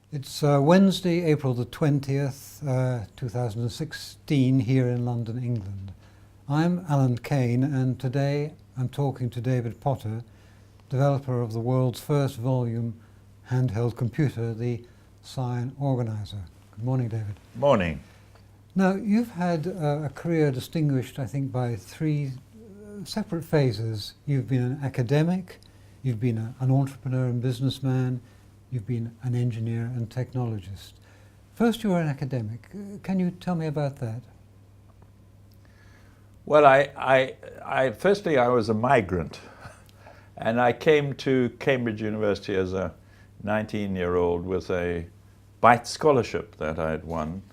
It's Wednesday, April the 20th, 2016, here in London, England. I'm Alan Kane, and today I'm talking to David Potter, developer of the world's first volume handheld computer, the Psion Organizer. Good morning, David. Morning. Now, you've had a career distinguished, I think, by three separate phases. You've been an academic, you've been an entrepreneur and businessman, you've been an engineer and technologist. First, you were an academic. Can you tell me about that? Well, firstly, I was a migrant, and I came to Cambridge University as a 19-year-old with a Byte scholarship that I had won,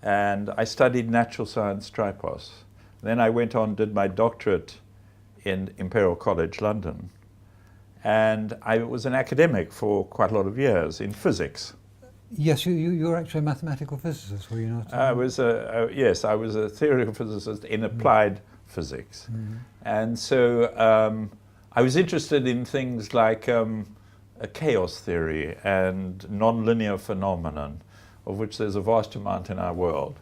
and I studied natural science tripos. Then I went on, did my doctorate in Imperial College London, and I was an academic for quite a lot of years in physics. Yes, you were actually a mathematical physicist, were you not? I was a theoretical physicist in applied physics. And so I was interested in things like a chaos theory and nonlinear phenomenon, of which there's a vast amount in our world.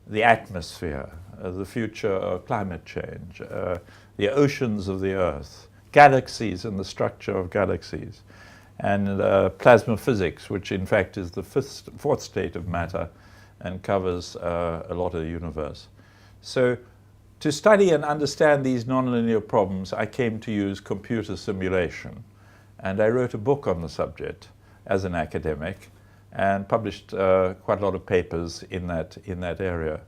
The atmosphere, the future of climate change, the oceans of the Earth, galaxies and the structure of galaxies, and plasma physics, which in fact is the fourth state of matter and covers a lot of the universe. So to study and understand these nonlinear problems, I came to use computer simulation. And I wrote a book on the subject as an academic and published quite a lot of papers in that area.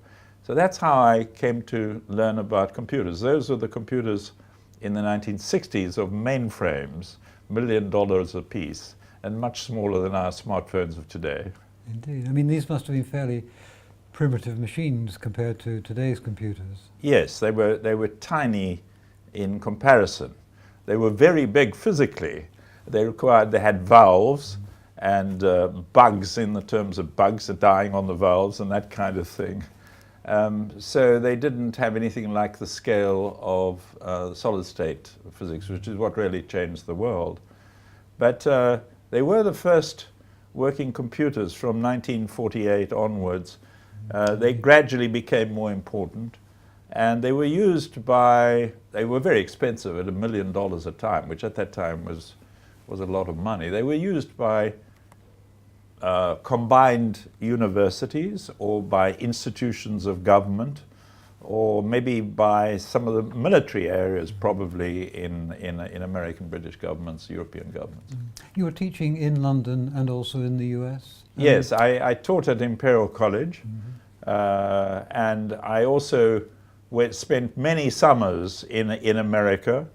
So that's how I came to learn about computers. Those were the computers in the 1960s of mainframes, $1 million a piece, and much smaller than our smartphones of today. Indeed. I mean, these must have been fairly primitive machines compared to today's computers. Yes, they were tiny in comparison. They were very big physically. They had valves and bugs, in the terms of bugs dying on the valves and that kind of thing. So they didn't have anything like the scale of solid-state physics, which is what really changed the world. But they were the first working computers from 1948 onwards. They gradually became more important, and they were they were very expensive at $1 million a time, which at that time was a lot of money. They were used by combined universities or by institutions of government, or maybe by some of the military areas, probably in American, British governments, European governments. You were teaching in London and also in the US? Yes, I taught at Imperial College, and I also spent many summers in America.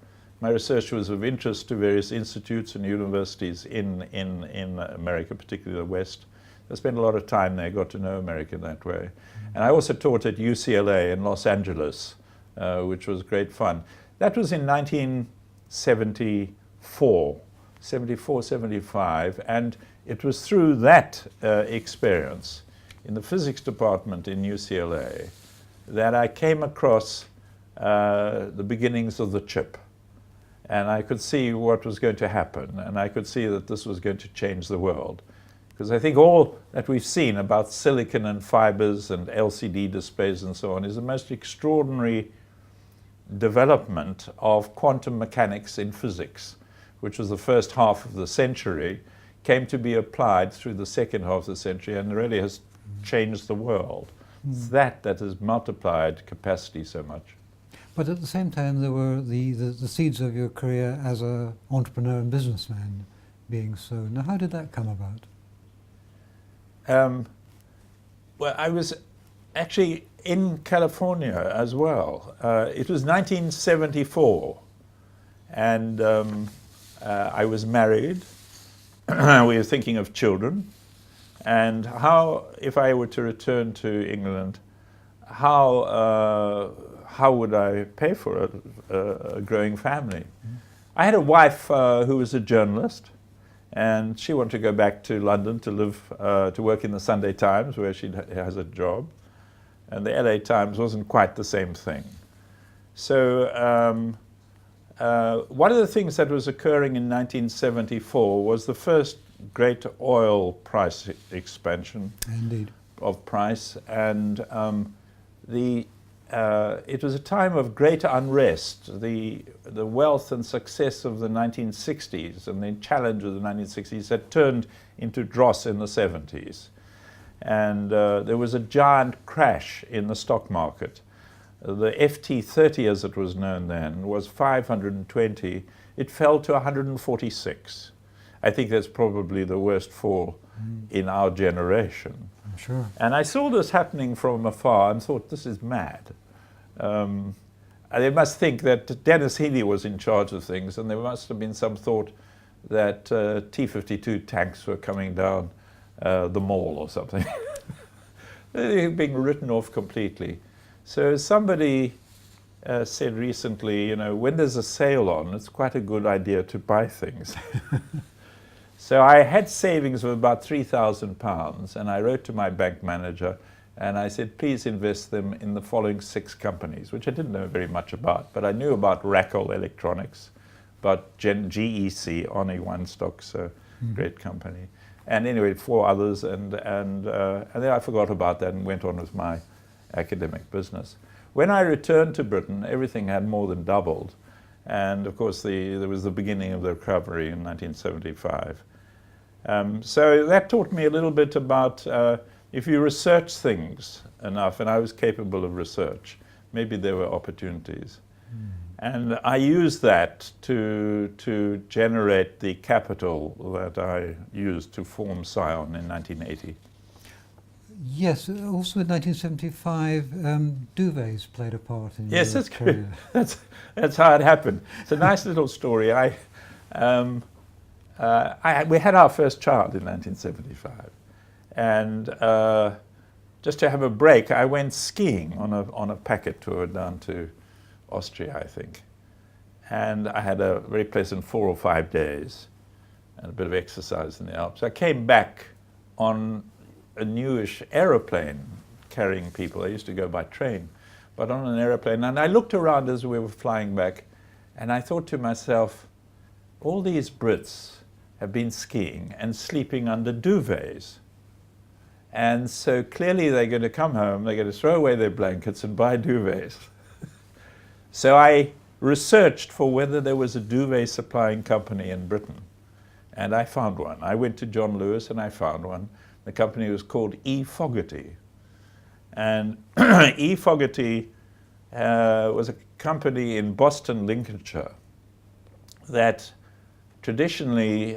My research was of interest to various institutes and universities in America, particularly the West. I spent a lot of time there, got to know America that way. And I also taught at UCLA in Los Angeles, which was great fun. That was in 1974, 75, and it was through that experience in the physics department in UCLA that I came across the beginnings of the chip. And I could see what was going to happen, and I could see that this was going to change the world. Because I think all that we've seen about silicon and fibers and LCD displays and so on is the most extraordinary development of quantum mechanics in physics, which was the first half of the century, came to be applied through the second half of the century, and really has changed the world. It's that has multiplied capacity so much. But at the same time, there were the seeds of your career as an entrepreneur and businessman being sown. Now, how did that come about? Well, I was actually in California as well. It was 1974, and I was married. We were thinking of children, and how, if I were to return to England, how would I pay for a growing family? I had a wife who was a journalist, and she wanted to go back to London to work in the Sunday Times, where she has a job, and the LA Times wasn't quite the same thing. So one of the things that was occurring in 1974 was the first great oil price expansion. Indeed. Of price, and it was a time of great unrest. The wealth and success of the 1960s and the challenge of the 1960s had turned into dross in the 70s. And there was a giant crash in the stock market. The FT30, as it was known then, was 520. It fell to 146. I think that's probably the worst fall in our generation. I'm sure. And I saw this happening from afar and thought, this is mad. They must think that Dennis Healy was in charge of things, and there must have been some thought that T-52 tanks were coming down the mall or something. They're being written off completely. So somebody said recently, you know, when there's a sale on, it's quite a good idea to buy things. So I had savings of about £3,000, and I wrote to my bank manager and I said, please invest them in the following 6 companies, which I didn't know very much about, but I knew about Rackle Electronics, about GEC, Oni One Stocks, a great company, and anyway, 4 others, and then I forgot about that and went on with my academic business. When I returned to Britain, everything had more than doubled, and of course there was the beginning of the recovery in 1975. So that taught me a little bit about if you research things enough, and I was capable of research, maybe there were opportunities. And I used that to generate the capital that I used to form Scion in 1980. Yes, also in 1975, duvets played a part in Yes, your that's career. good. That's how it happened. It's a nice little story. We had our first child in 1975, and just to have a break, I went skiing on a packet tour down to Austria, I think, and I had a very pleasant 4 or 5 days and a bit of exercise in the Alps. I came back on a newish aeroplane carrying people. I used to go by train, but on an aeroplane, and I looked around as we were flying back, and I thought to myself, all these Brits have been skiing and sleeping under duvets. And so clearly they're going to come home, they're going to throw away their blankets and buy duvets. So I researched for whether there was a duvet supplying company in Britain. And I found one. I went to John Lewis and I found one. The company was called E. Fogarty. And E. Fogarty was a company in Boston, Lincolnshire, that traditionally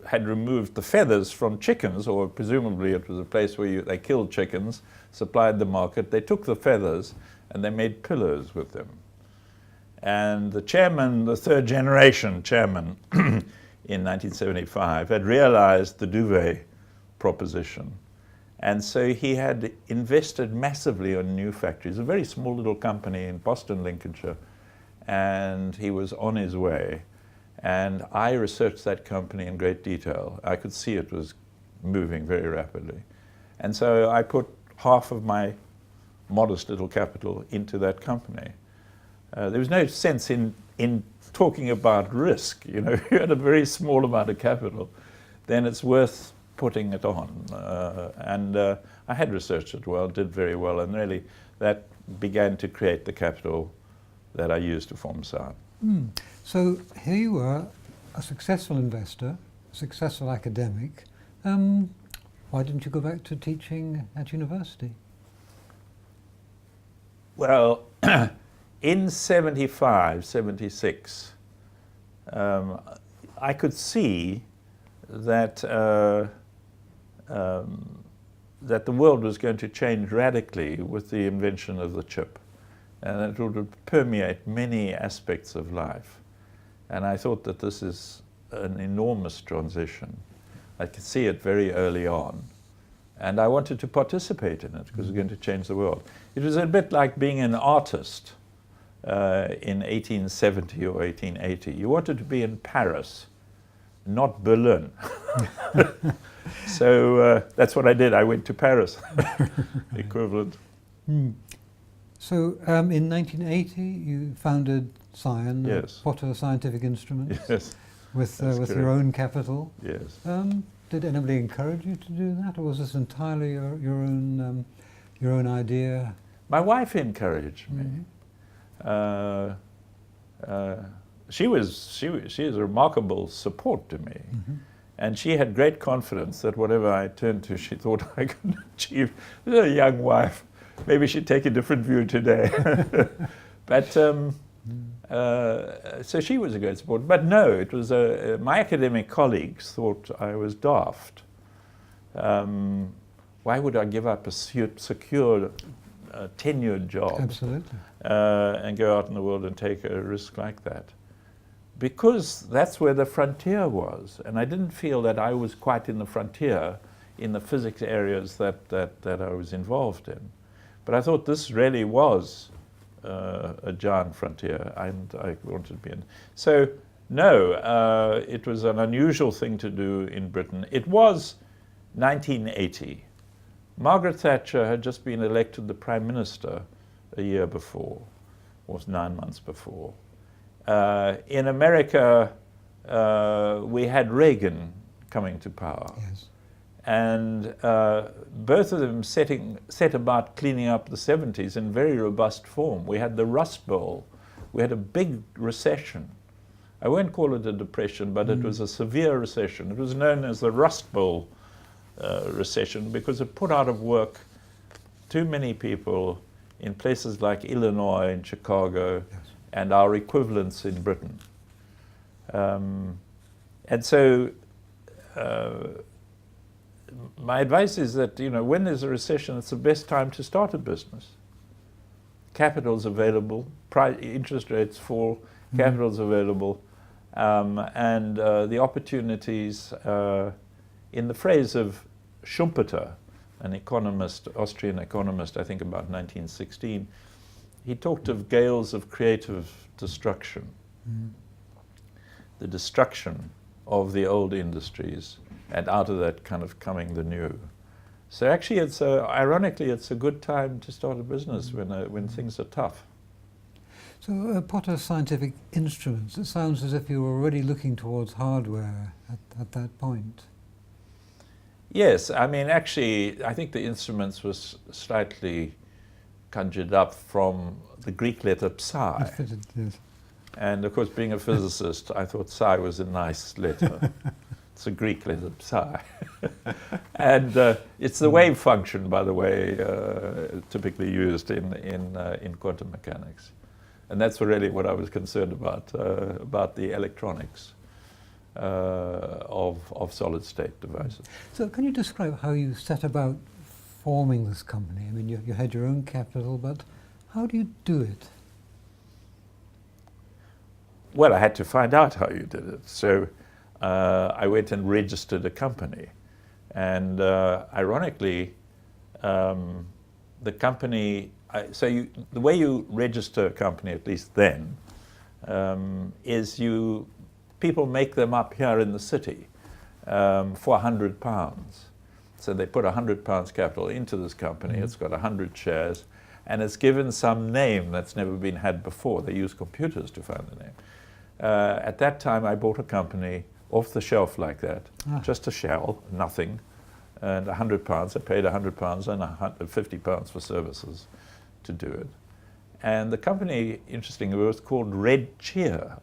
had removed the feathers from chickens, or presumably it was a place where they killed chickens, supplied the market. They took the feathers and they made pillows with them. And the chairman, the 3rd generation chairman in 1975, had realized the duvet proposition. And so he had invested massively in new factories, a very small little company in Boston, Lincolnshire, and he was on his way. And I researched that company in great detail. I could see it was moving very rapidly. And so I put half of my modest little capital into that company. There was no sense in talking about risk. You know, if you had a very small amount of capital, then it's worth putting it on. I had researched it well, did very well, and really that began to create the capital that I used to form Scion. So here you were, a successful investor, a successful academic. Why didn't you go back to teaching at university? Well, in 75, 76, I could see that that the world was going to change radically with the invention of the chip, and it would permeate many aspects of life. And I thought that this is an enormous transition. I could see it very early on, and I wanted to participate in it because it was going to change the world. It was a bit like being an artist in 1870 or 1880. You wanted to be in Paris, not Berlin. So that's what I did. I went to Paris, equivalent. So in 1980 you founded Scion, Yes. Potter Scientific Instruments. Yes. with That's your correct. own capital. Yes. Did anybody encourage you to do that, or was this entirely your own idea? My wife encouraged me. Mhm. She is a remarkable support to me. Mhm. And she had great confidence that whatever I turned to, she thought I could achieve. This is a young wife. Maybe she'd take a different view today. But so she was a great support. But no, it was my academic colleagues thought I was daft. Why would I give up a secure, tenured job Absolutely. and go out in the world and take a risk like that? Because that's where the frontier was, and I didn't feel that I was quite in the frontier in the physics areas that I was involved in. But I thought this really was a giant frontier, and I wanted to be in. So no, it was an unusual thing to do in Britain. It was 1980. Margaret Thatcher had just been elected the Prime Minister a year before, or 9 months before. In America, we had Reagan coming to power. Yes. And both of them set about cleaning up the 70s in very robust form. We had the Rust Bowl. We had a big recession. I won't call it a depression, but it was a severe recession. It was known as the Rust Bowl recession because it put out of work too many people in places like Illinois and Chicago, Yes. and our equivalents in Britain. And so my advice is that, when there's a recession, it's the best time to start a business. Capital's available, interest rates fall, capital's available, and the opportunities, in the phrase of Schumpeter, an economist, Austrian economist, I think about 1916, he talked of gales of creative destruction, the destruction of the old industries, and out of that kind of coming the new. So actually, ironically, it's a good time to start a business when things are tough. So Potter Scientific Instruments, it sounds as if you were already looking towards hardware at that point. Yes, I mean, actually, I think the instruments was slightly conjured up from the Greek letter psi. It fitted, yes. And of course, being a physicist, I thought psi was a nice letter. It's a Greek letter, psi. And it's the wave function, by the way, typically used in quantum mechanics. And that's really what I was concerned about the electronics of solid-state devices. So can you describe how you set about forming this company? I mean, you had your own capital, but how do you do it? Well, I had to find out how you did it. So I went and registered a company. And ironically, the company, the way you register a company, at least then, is people make them up here in the city for £100. So they put £100 capital into this company. It's got 100 shares, and it's given some name that's never been had before. They use computers to find the name. At that time, I bought a company off the shelf like that, just a shell, nothing, and £100. I paid £100 and £50 for services to do it. And the company, interestingly, was called Red Cheer.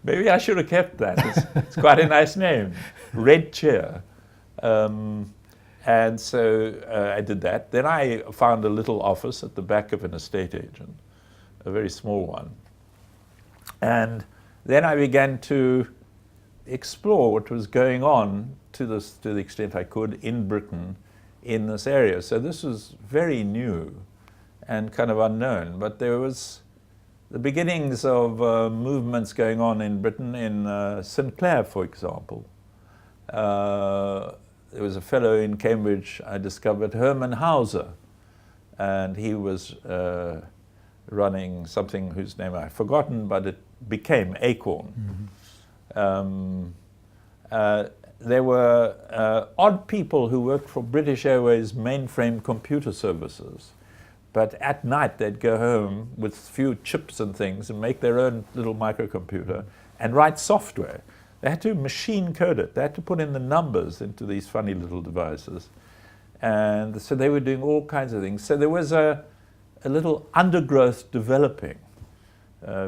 Maybe I should have kept that. It's quite a nice name, Red Cheer. And so I did that. Then I found a little office at the back of an estate agent, a very small one. And then I began to explore what was going on to the extent I could in Britain in this area. So this was very new and kind of unknown, but there was the beginnings of movements going on in Britain, in Sinclair, for example. There was a fellow in Cambridge I discovered, Herman Hauser, and he was running something whose name I've forgotten, but it became Acorn. There were odd people who worked for British Airways mainframe computer services, but at night they'd go home with a few chips and things and make their own little microcomputer and write software. They had to machine code it. They had to put in the numbers into these funny little devices. And so they were doing all kinds of things. So there was a little undergrowth developing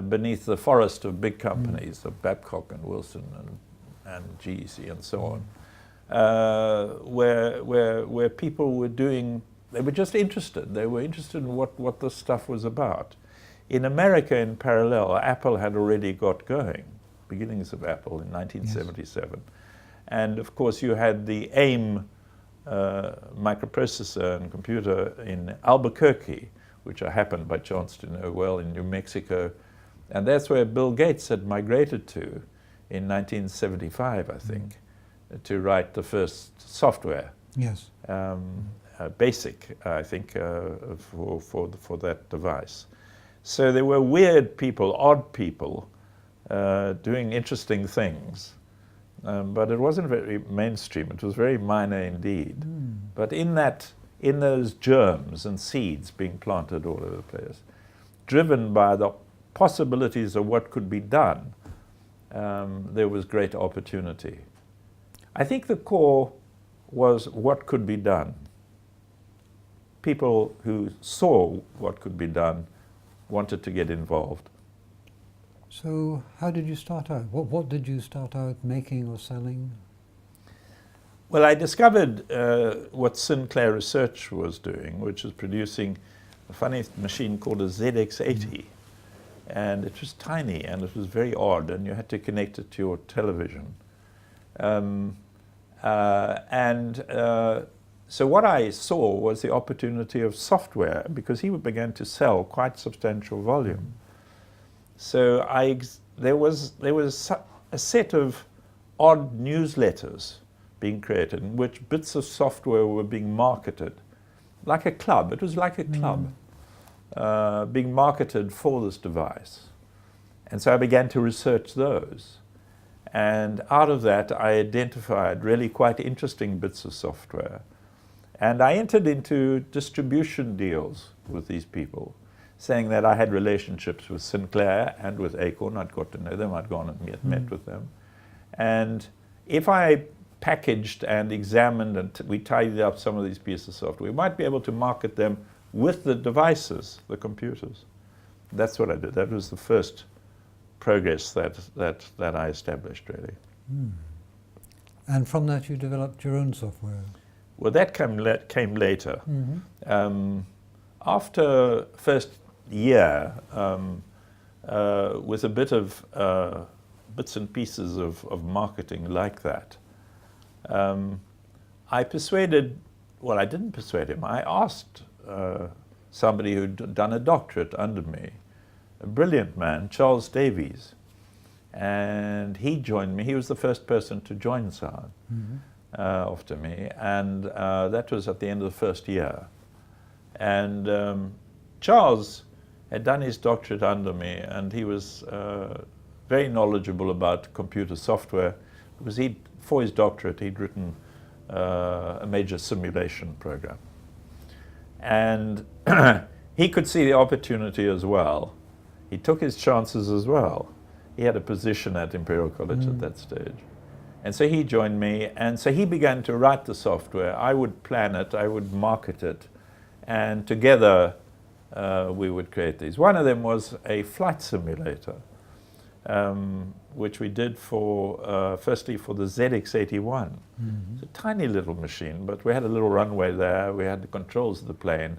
beneath the forest of big companies, of Babcock and Wilson and GEC and so on, where people were doing, they were just interested. They were interested in what this stuff was about. In America, in parallel, Apple had already got going, beginnings of Apple in 1977. Yes. And of course you had the AIM microprocessor and computer in Albuquerque, which I happened by chance to know well, in New Mexico. And that's where Bill Gates had migrated to in 1975, I think, to write the first software. Yes. BASIC, I think, for that device. So there were weird people, odd people, doing interesting things. But it wasn't very mainstream. It was very minor indeed. But in those germs and seeds being planted all over the place, driven by the possibilities of what could be done, there was great opportunity. I think the core was what could be done. People who saw what could be done wanted to get involved. So how did you start out? What did you start out making or selling? Well, I discovered what Sinclair Research was doing, which was producing a funny machine called a ZX80. And it was tiny and it was very odd, and you had to connect it to your television. So what I saw was the opportunity of software, because he began to sell quite substantial volume. So there was a set of odd newsletters being created in which bits of software were being marketed, like a club. It was like a club being marketed for this device. And so I began to research those. And out of that, I identified really quite interesting bits of software. And I entered into distribution deals with these people, saying that I had relationships with Sinclair and with Acorn. I'd got to know them. I'd gone and met with them. And if I packaged and examined and we tidied up some of these pieces of software, we might be able to market them with the devices, the computers. That's what I did. That was the first progress that I established, really. And from that you developed your own software? Well, that came later. After first year, with a bit of bits and pieces of marketing like that, I persuaded, well, I didn't persuade him. I asked somebody who'd done a doctorate under me, a brilliant man, Charles Davies, and he joined me. He was the first person to join SARD after me, and that was at the end of the first year. And Charles had done his doctorate under me, and he was very knowledgeable about computer software, because for his doctorate he'd written a major simulation program. And he could see the opportunity as well. He took his chances as well. He had a position at Imperial College at that stage. And so he joined me, and so he began to write the software. I would plan it, I would market it, and together we would create these. One of them was a flight simulator, which we did for, firstly for the ZX81. It's a tiny little machine, but we had a little runway there, we had the controls of the plane,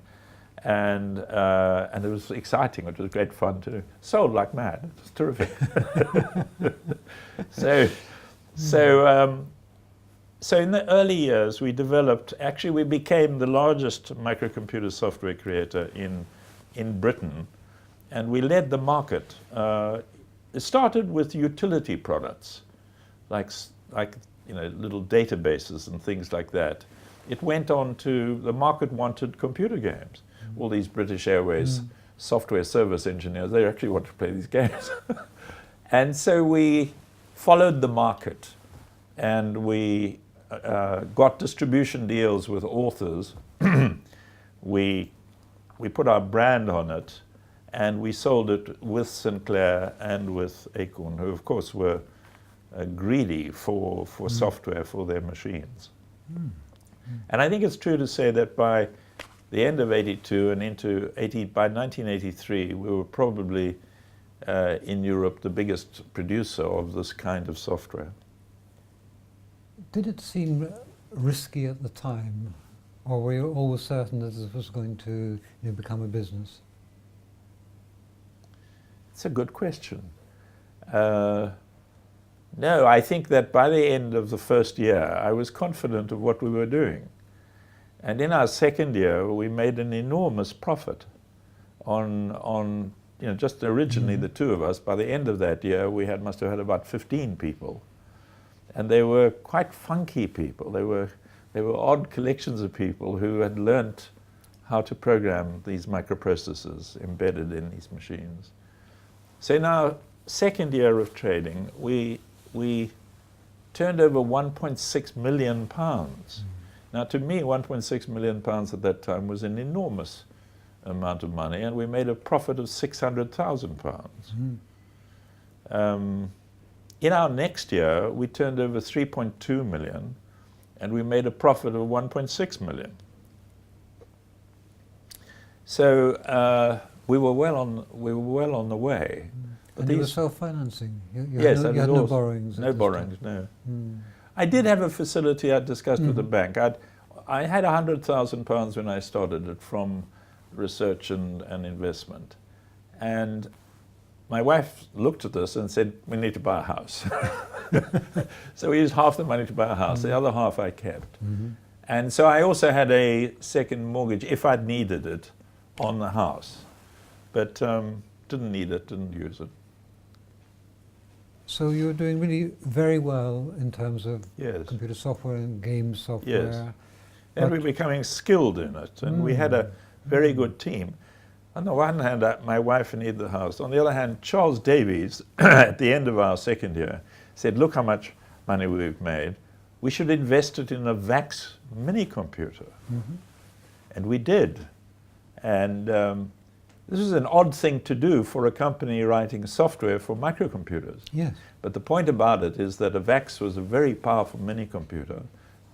and it was exciting, it was great fun to do. Sold like mad, it was terrific. So in the early years we developed, actually we became the largest microcomputer software creator in Britain, and we led the market. It started with utility products, like little databases and things like that. It went on to, the market wanted computer games. All these British Airways software service engineers, they actually want to play these games. And so we followed the market, and we got distribution deals with authors. We we put our brand on it, and we sold it with Sinclair and with Acorn, who of course were greedy for software for their machines. And I think it's true to say that by the end of 82 and by 1983, we were probably in Europe the biggest producer of this kind of software. Did it seem risky at the time, or were you always certain that this was going to become a business? It's a good question. No, I think that by the end of the first year, I was confident of what we were doing. And in our second year, we made an enormous profit on just originally the two of us. By the end of that year, we must have had about 15 people. And they were quite funky people. They were odd collections of people who had learnt how to program these microprocessors embedded in these machines. So in our second year of trading, we turned over 1.6 million pounds. Now, to me, 1.6 million pounds at that time was an enormous amount of money, and we made a profit of 600,000 pounds. In our next year, we turned over 3.2 million, and we made a profit of 1.6 million. So we were well on the way. But you were self-financing. Yes, you had no borrowings. No borrowings, no. I did have a facility I discussed with the bank. I had 100,000 pounds when I started it from research and investment. And my wife looked at this and said, we need to buy a house. So we used half the money to buy a house. The other half I kept. And so I also had a second mortgage, if I'd needed it, on the house. But didn't need it, didn't use it. So you were doing really very well in terms of Yes. computer software and game software. Yes. And we were becoming skilled in it, and we had a very good team. On the one hand, my wife needed the house. On the other hand, Charles Davies, at the end of our second year, said, look how much money we've made. We should invest it in a VAX mini computer. And we did. And this is an odd thing to do for a company writing software for microcomputers. Yes. But the point about it is that a VAX was a very powerful mini computer,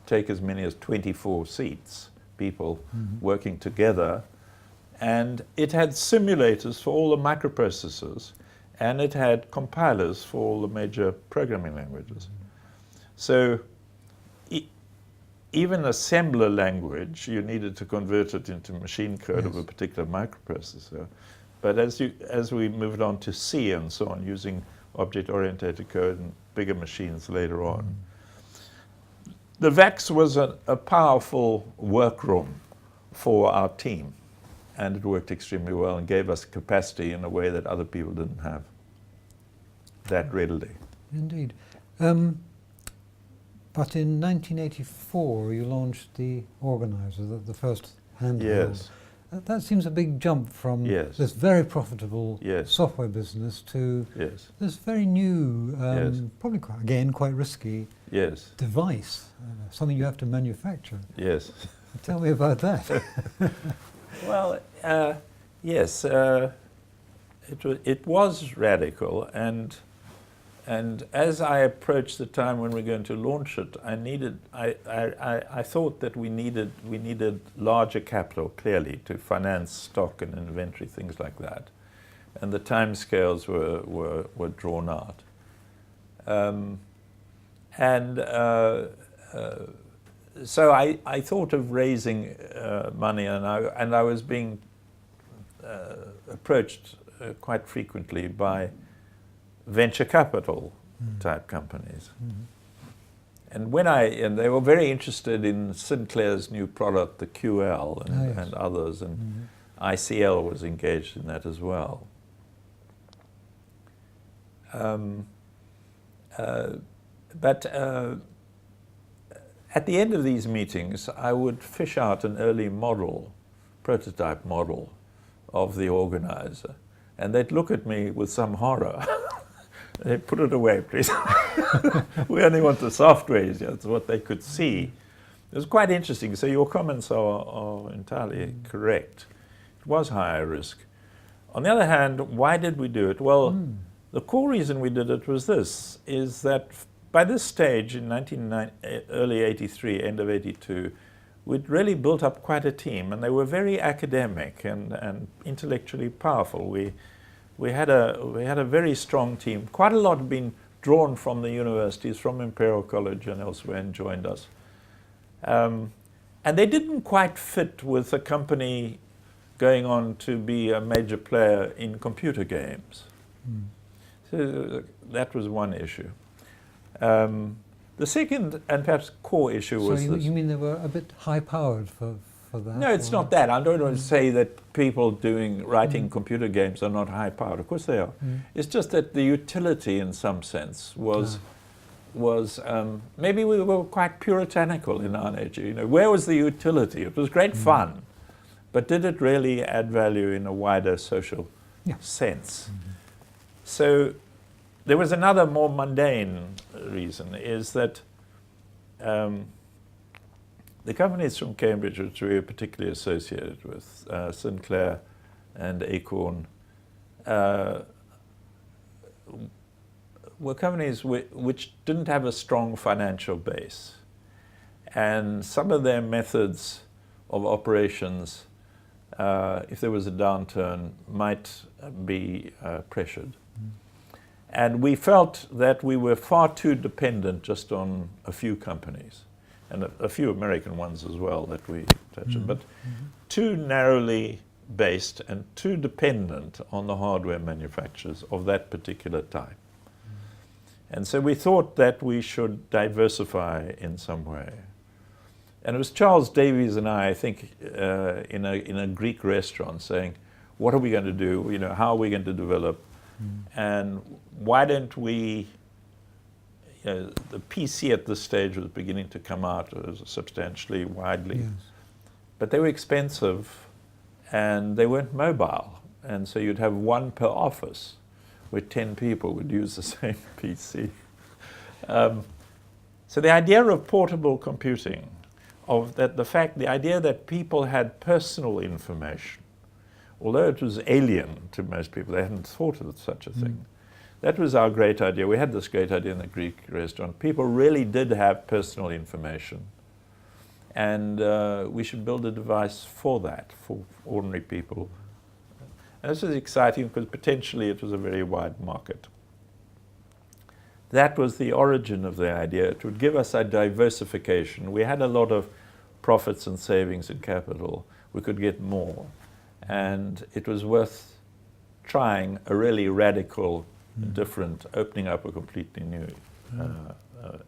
take as many as 24 seats, people working together. And it had simulators for all the microprocessors, and it had compilers for all the major programming languages. So even assembler language, you needed to convert it into machine code of a particular microprocessor. But as we moved on to C and so on, using object-oriented code and bigger machines later on, the VAX was a powerful workroom for our team. And it worked extremely well and gave us capacity in a way that other people didn't have that readily. Indeed. But in 1984, you launched the Organizer, the first handheld. Yes. That seems a big jump from Yes. this very profitable Yes. software business to Yes. this very new, Yes. probably quite risky Yes. device, something you have to manufacture. Yes. Tell me about that. Well, yes, it was radical, and as I approached the time when we're going to launch it, I thought that we needed larger capital, clearly, to finance stock and inventory, things like that, and the timescales were drawn out, so I thought of raising money, and I was being approached quite frequently by venture capital type companies. And they were very interested in Sinclair's new product, the QL, and others, and ICL was engaged in that as well. But at the end of these meetings, I would fish out an early prototype model of the Organizer, and they'd look at me with some horror. They'd put it away, please. We only want the software. That's what they could see. It was quite interesting. So your comments are entirely correct. It was higher risk. On the other hand, why did we do it? Well, the core reason we did it was this, is that by this stage in early 83, end of 82, we'd really built up quite a team, and they were very academic and intellectually powerful. We had a very strong team. Quite a lot had been drawn from the universities, from Imperial College and elsewhere, and joined us. And they didn't quite fit with the company going on to be a major player in computer games. So that was one issue. The second and perhaps core issue was So this. you mean they were a bit high-powered for that? No, it's not that. I don't want to say that people writing computer games are not high-powered. Of course they are. It's just that the utility, in some sense, was maybe we were quite puritanical in our nature. You know, where was the utility? It was great fun, but did it really add value in a wider social sense? So there was another more mundane reason, is that the companies from Cambridge, which we were particularly associated with, Sinclair and Acorn, were companies which didn't have a strong financial base. And some of their methods of operations, if there was a downturn, might be pressured. And we felt that we were far too dependent just on a few companies, and a few American ones as well that we touched on, but too narrowly based and too dependent on the hardware manufacturers of that particular type. And so we thought that we should diversify in some way. And it was Charles Davies and I think, in a Greek restaurant saying, what are we going to do? You know, how are we going to develop? And why don't we, the PC at this stage was beginning to come out substantially, widely. Yes. But they were expensive and they weren't mobile. And so you'd have one per office where 10 people would use the same PC. So the idea of portable computing, the idea that people had personal information, although it was alien to most people, they hadn't thought of such a thing. That was our great idea. We had this great idea in the Greek restaurant. People really did have personal information. And we should build a device for that, for ordinary people. And this was exciting because potentially it was a very wide market. That was the origin of the idea. It would give us a diversification. We had a lot of profits and savings in capital. We could get more. And it was worth trying a really radical, different, opening up a completely new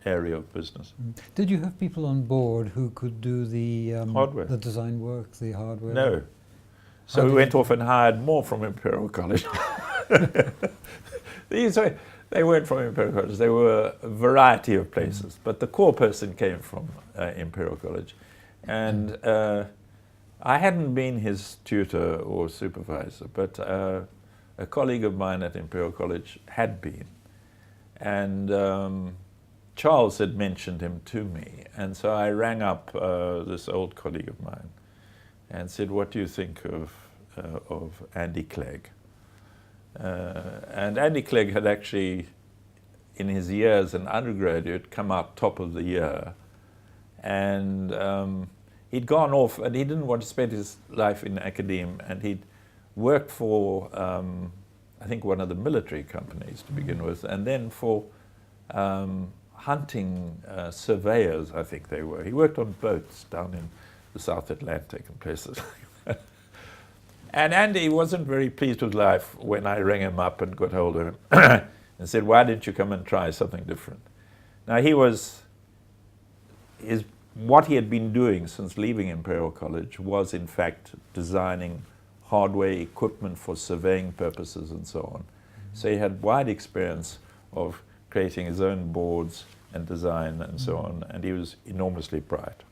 area of business. Did you have people on board who could do the hardware, the design work, the hardware? No. So we went off and hired more from Imperial College. They weren't from Imperial College. They were a variety of places, but the core person came from Imperial College. And I hadn't been his tutor or supervisor, but a colleague of mine at Imperial College had been. And Charles had mentioned him to me. And so I rang up this old colleague of mine and said, what do you think of Andy Clegg? And Andy Clegg had actually, in his year as an undergraduate, come out top of the year. And he'd gone off, and he didn't want to spend his life in academia, and he'd worked for, I think, one of the military companies to begin with, and then for hunting surveyors, I think they were. He worked on boats down in the South Atlantic and places like that. And Andy wasn't very pleased with life when I rang him up and got hold of him and said, why didn't you come and try something different? Now what he had been doing since leaving Imperial College was in fact designing hardware equipment for surveying purposes and so on. So he had wide experience of creating his own boards and design and so on, and he was enormously bright.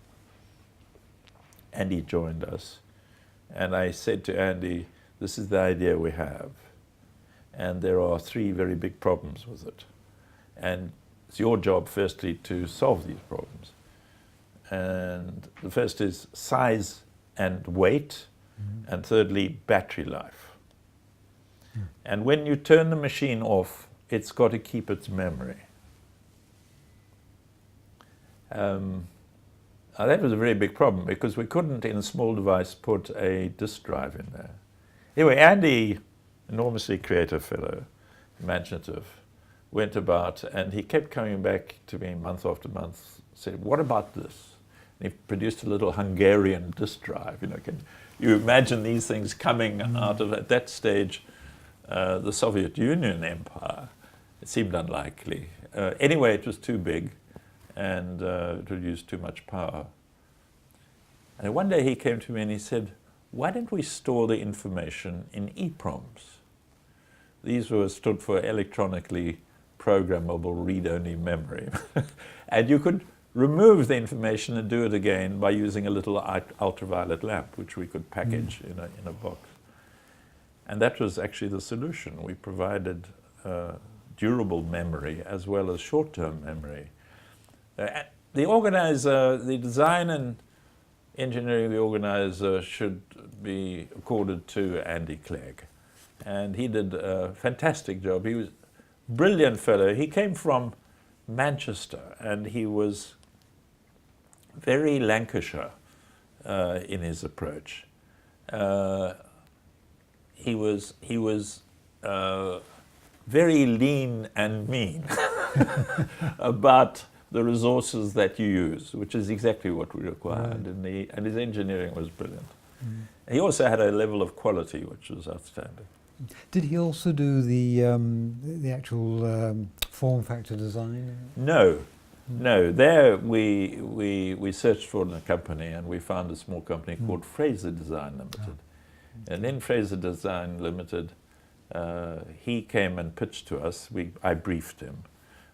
And he joined us. And I said to Andy, this is the idea we have. And there are 3 very big problems with it. And it's your job, firstly, to solve these problems. And the first is size and weight. and thirdly, battery life. And when you turn the machine off, it's got to keep its memory. Now that was a very big problem because we couldn't, in a small device, put a disk drive in there. Anyway, Andy, enormously creative fellow, imaginative, went about and he kept coming back to me month after month, said, what about this? And he produced a little Hungarian disk drive. You know, can you imagine these things coming out of, at that stage, the Soviet Union empire? It seemed unlikely. Anyway, it was too big and it would use too much power. And one day he came to me and he said, why don't we store the information in EPROMs? These stood for electronically programmable read-only memory. And you could remove the information and do it again by using a little ultraviolet lamp, which we could package in a box. And that was actually the solution. We provided durable memory as well as short-term memory. The organizer, the design and engineering of the organizer should be accorded to Andy Clegg. And he did a fantastic job. He was a brilliant fellow. He came from Manchester and he was very Lancashire in his approach. He was very lean and mean about the resources that you use, which is exactly what we required. Right. And his engineering was brilliant. He also had a level of quality which was outstanding. Did he also do the actual form factor design? No. There we searched for a company and we found a small company called Fraser Design Limited. And in Fraser Design Limited, he came and pitched to us. I briefed him.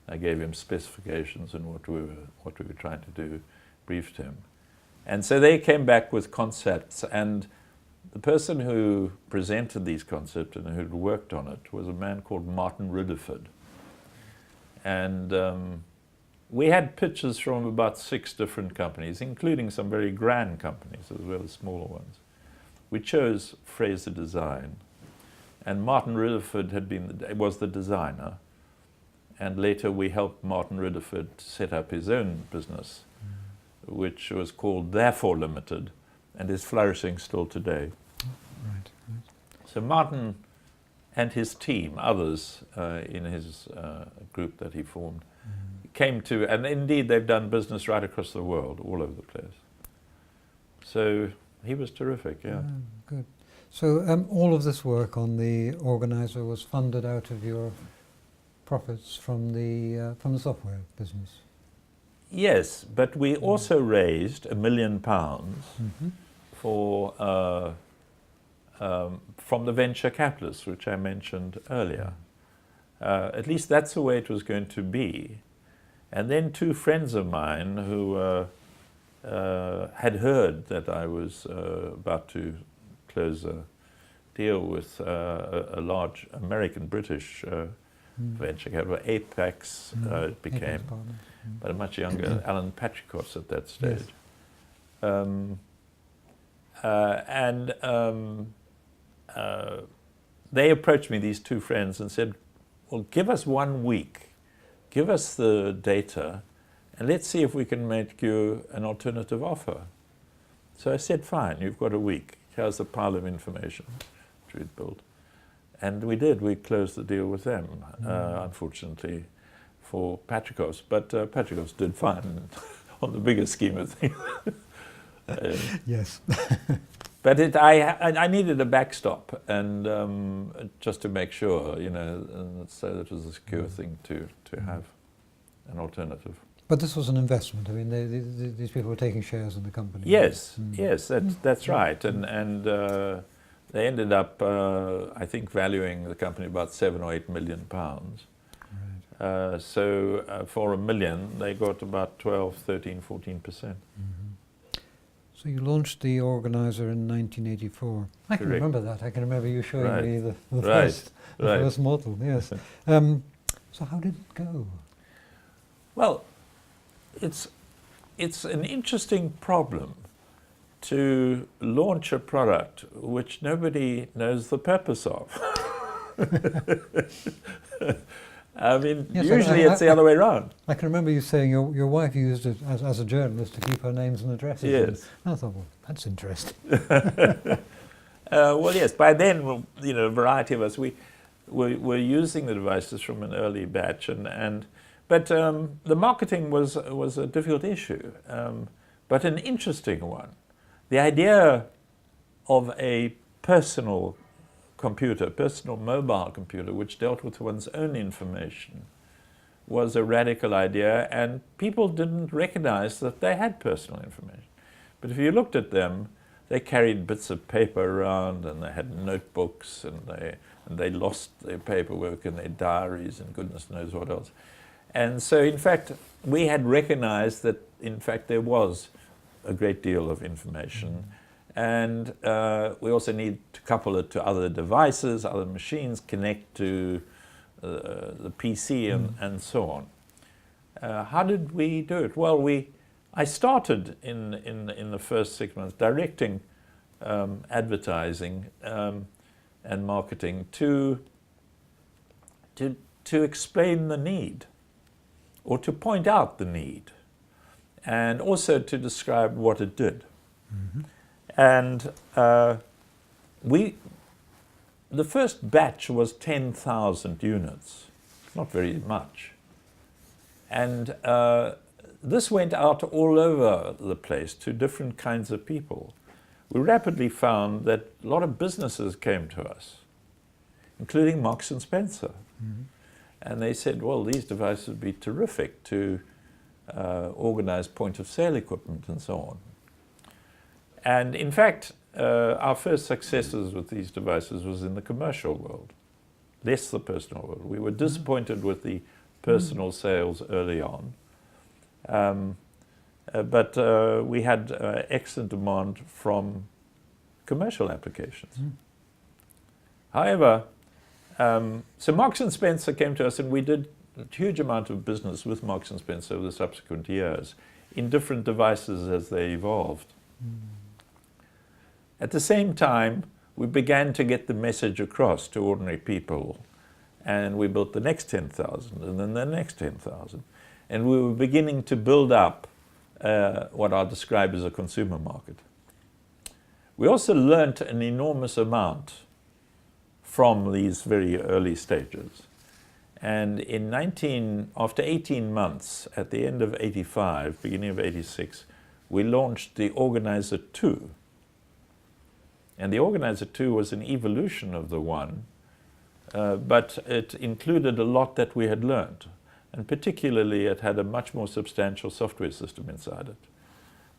I gave him specifications and what we were trying to do, briefed him. And so they came back with concepts, and the person who presented these concepts and who'd worked on it was a man called Martin Rutherford. And we had pitches from about 6 different companies, including some very grand companies as well as smaller ones. We chose Fraser Design, and Martin Rutherford was the designer. And later we helped Martin Rutherford set up his own business, which was called Therefore Limited, and is flourishing still today. Right. So Martin and his team, others in his group that he formed, came to, and indeed they've done business right across the world, all over the place. So he was terrific, yeah. Good. So all of this work on the organizer was funded out of your profits from the software business? Yes, but we also raised £1 million for from the venture capitalists, which I mentioned earlier. At least that's the way it was going to be. And then 2 friends of mine who had heard that I was about to close a deal with a large American-British venture capital, Apex it became, but a much younger Alan Patrikos at that stage. Yes. They approached me, these 2 friends, and said, well, give us 1 week, give us the data, and let's see if we can make you an alternative offer. So I said, fine, you've got a week. Here's the pile of information which we'd built. And we did. We closed the deal with them, unfortunately, for Patrikos. But Patrikos did fine on the bigger scheme of things. Yes. But I needed a backstop, and just to make sure, you know, and so that was a secure thing to have an alternative. But this was an investment. I mean, these people were taking shares in the company. Yes, yes, that's right. And they ended up, I think, valuing the company about £7 or £8 million. Right. So for $1 million, they got about 12, 13, 14%. So you launched the organizer in 1984. I can remember that. I can remember you showing me the first model. Yes. So how did it go? Well, it's an interesting problem to launch a product which nobody knows the purpose of. I mean, Yes, usually it's the other way around. I can remember you saying your wife used it as a journalist to keep her names and addresses. Yes. And I thought, well, that's interesting. Well, yes. By then, you know, a variety of us we were using the devices from an early batch, but the marketing was a difficult issue, but an interesting one. The idea of a personal computer, personal mobile computer, which dealt with one's own information, was a radical idea, and people didn't recognize that they had personal information. But if you looked at them, they carried bits of paper around, and they had notebooks, and they lost their paperwork and their diaries and goodness knows what else. And so, in fact, we had recognized that, in fact, there was a great deal of information. And we also need to couple it to other devices, other machines, connect to the PC and so on. How did we do it? Well, I started in the first 6 months directing advertising and marketing to explain the need, or to point out the need, and also to describe what it did. Mm-hmm. And the first batch was 10,000 units, not very much. And this went out all over the place to different kinds of people. We rapidly found that a lot of businesses came to us, including Marks and Spencer. Mm-hmm. And they said, well, these devices would be terrific to organize point-of-sale equipment and so on. And in fact, our first successes with these devices was in the commercial world, less the personal world. We were disappointed with the personal sales early on, but we had excellent demand from commercial applications. However, so Marks and Spencer came to us, and we did a huge amount of business with Marks and Spencer over the subsequent years in different devices as they evolved. At the same time, we began to get the message across to ordinary people, and we built the next 10,000 and then the next 10,000. And we were beginning to build up what I'll describe as a consumer market. We also learnt an enormous amount from these very early stages. And after 18 months, at the end of 85, beginning of 86, we launched the Organizer 2. And the Organizer 2 was an evolution of the one, but it included a lot that we had learned. And particularly, it had a much more substantial software system inside it.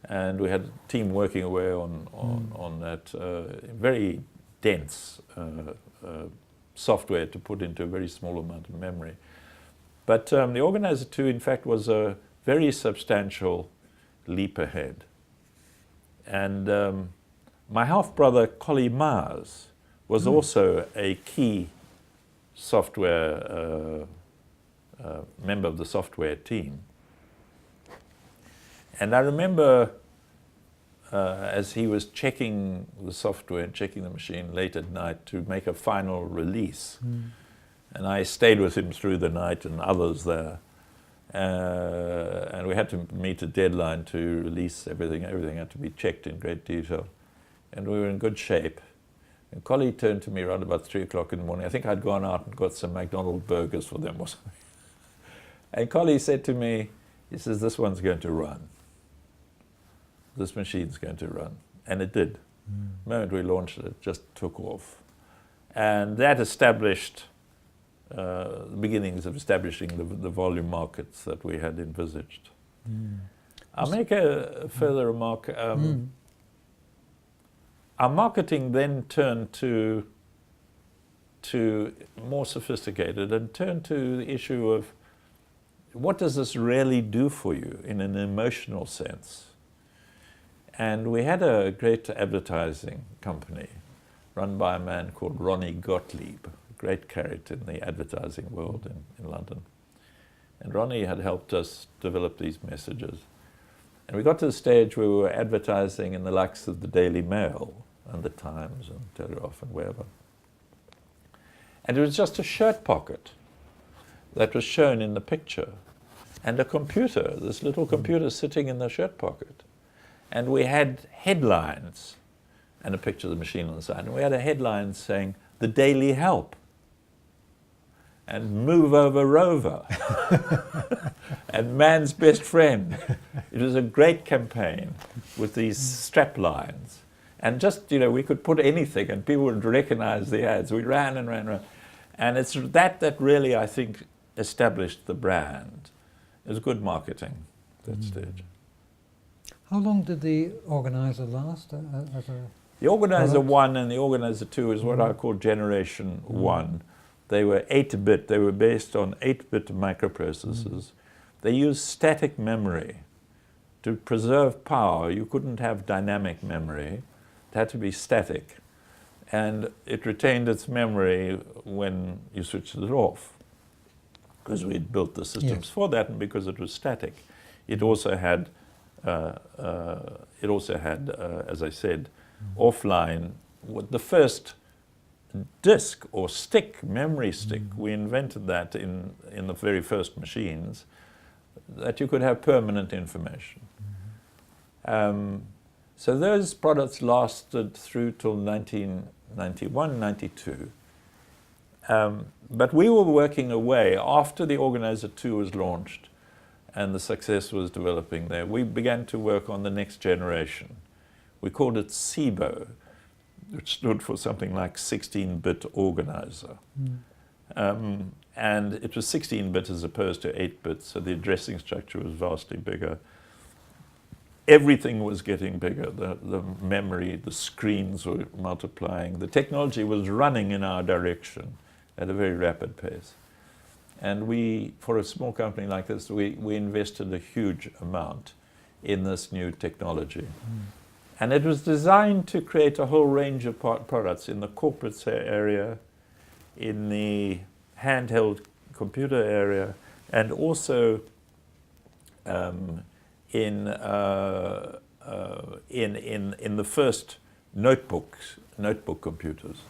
And we had a team working away on that very dense software to put into a very small amount of memory. But the Organizer 2, in fact, was a very substantial leap ahead. And my half-brother, Collie Mars, was also a key software member of the software team. And I remember as he was checking the software and checking the machine late at night to make a final release. And I stayed with him through the night and others there. And we had to meet a deadline to release everything. Everything had to be checked in great detail. And we were in good shape. And Collie turned to me around about 3 o'clock in the morning. I think I'd gone out and got some McDonald's burgers for them or something. And Collie said to me, he says, "This one's going to run. This machine's going to run." And it did. The moment we launched it, it just took off. And that established the beginnings of establishing the volume markets that we had envisaged. I'll make a further remark. Our marketing then turned to more sophisticated and turned to the issue of what does this really do for you in an emotional sense? And we had a great advertising company run by a man called Ronnie Gottlieb, a great character in the advertising world in London. And Ronnie had helped us develop these messages. And we got to the stage where we were advertising in the likes of the Daily Mail and the Times and Telegraph and wherever. And it was just a shirt pocket that was shown in the picture, and a computer, this little computer sitting in the shirt pocket. And we had headlines, and a picture of the machine on the side, and we had a headline saying, "The Daily Help," and "Move Over Rover," and "Man's Best Friend." It was a great campaign with these strap lines. And just, we could put anything and people would recognize the ads. We ran and ran and ran. And it's that really, I think, established the brand. It was good marketing at that stage. How long did the organizer last? The Organizer 1 and the Organizer 2 is what I call Generation 1. They were 8-bit. They were based on 8-bit microprocessors. They used static memory to preserve power. You couldn't have dynamic memory. It had to be static. And it retained its memory when you switched it off, because we'd built the systems for that, and because it was static. It also had, as I said, offline. The first disk or stick, memory stick, we invented that in the very first machines, that you could have permanent information. So those products lasted through till 1991, 92. But we were working away after the Organizer 2 was launched and the success was developing there. We began to work on the next generation. We called it SIBO, which stood for something like 16-bit organizer. And it was 16-bit as opposed to 8-bit, so the addressing structure was vastly bigger. Everything was getting bigger. The memory, the screens were multiplying. The technology was running in our direction at a very rapid pace. And we, for a small company like this, we invested a huge amount in this new technology. And it was designed to create a whole range of products in the corporate area, in the handheld computer area, and also in the first notebook computers.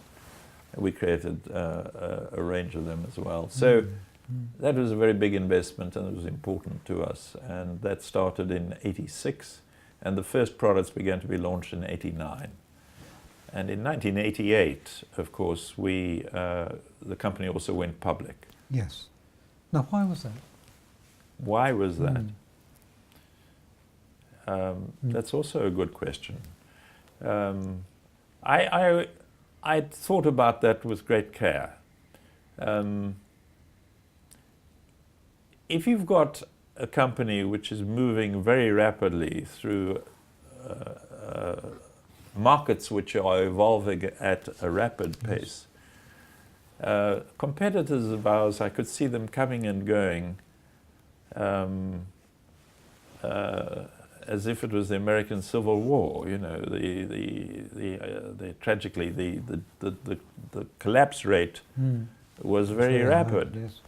We created a range of them as well. So that was a very big investment, and it was important to us. And that started in '86, and the first products began to be launched in '89. And in 1988, of course, the company also went public. Yes. Now, why was that? Why was that? That's also a good question. I thought about that with great care. If you've got a company which is moving very rapidly through markets which are evolving at a rapid pace, competitors of ours, I could see them coming and going as if it was the American Civil War. Tragically, the collapse rate was very rapid. Yes.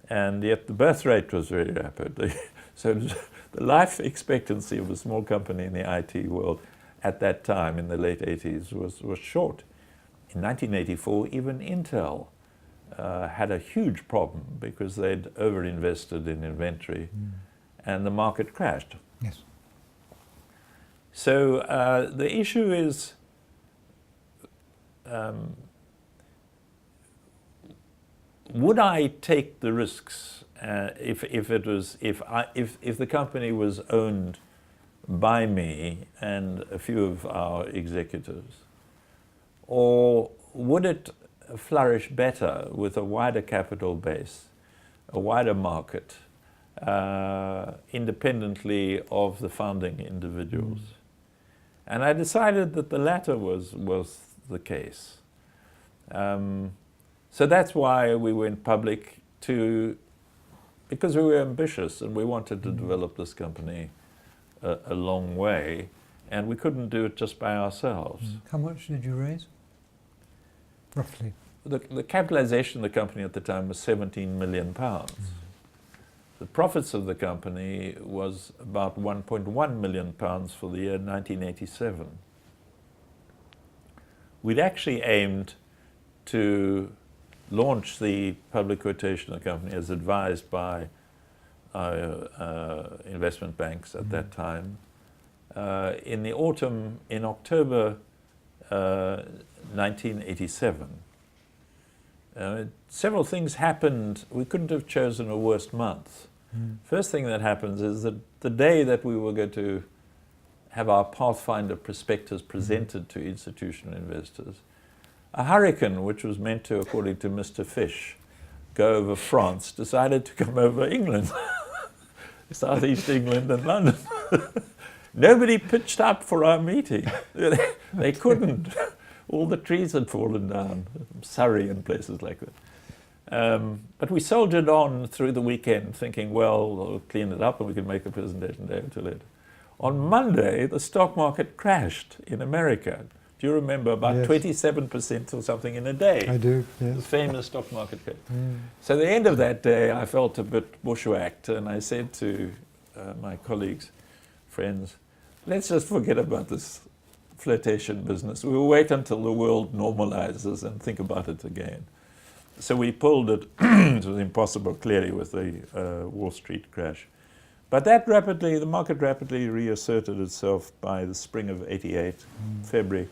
And yet the birth rate was very rapid. So the life expectancy of a small company in the IT world at that time, in the late 80s, was short. In 1984, even Intel had a huge problem because they'd overinvested in inventory and the market crashed. Yes. So the issue is would I take the risks if the company was owned by me and a few of our executives, or would it flourish better with a wider capital base, a wider market, independently of the founding individuals? And I decided that the latter was the case. So that's why we went public, because we were ambitious and we wanted to develop this company a long way, and we couldn't do it just by ourselves. How much did you raise, roughly? The capitalization of the company at the time was £17 million. the profits of the company was about £1.1 million for the year 1987. We'd actually aimed to launch the public quotation of the company as advised by investment banks at that time. In the autumn, in October 1987. Several things happened. We couldn't have chosen a worse month. First thing that happens is that the day that we were going to have our Pathfinder prospectus presented to institutional investors, a hurricane, which was meant to, according to Mr. Fish, go over France, decided to come over England, southeast England and London. Nobody pitched up for our meeting. They couldn't. All the trees had fallen down, Surrey and places like that. But we soldiered on through the weekend thinking, well, we'll clean it up and we can make a presentation a day or two later. On Monday, the stock market crashed in America. Do you remember? About Yes. 27% or something in a day. I do, The yes. famous stock market crash. So at the end of that day, I felt a bit bushwhacked, and I said to my colleagues, friends, let's just forget about this flotation business. We will wait until the world normalizes and think about it again. So we pulled it. It was impossible, clearly, with the Wall Street crash. But that rapidly, the market rapidly reasserted itself by the spring of '88, February.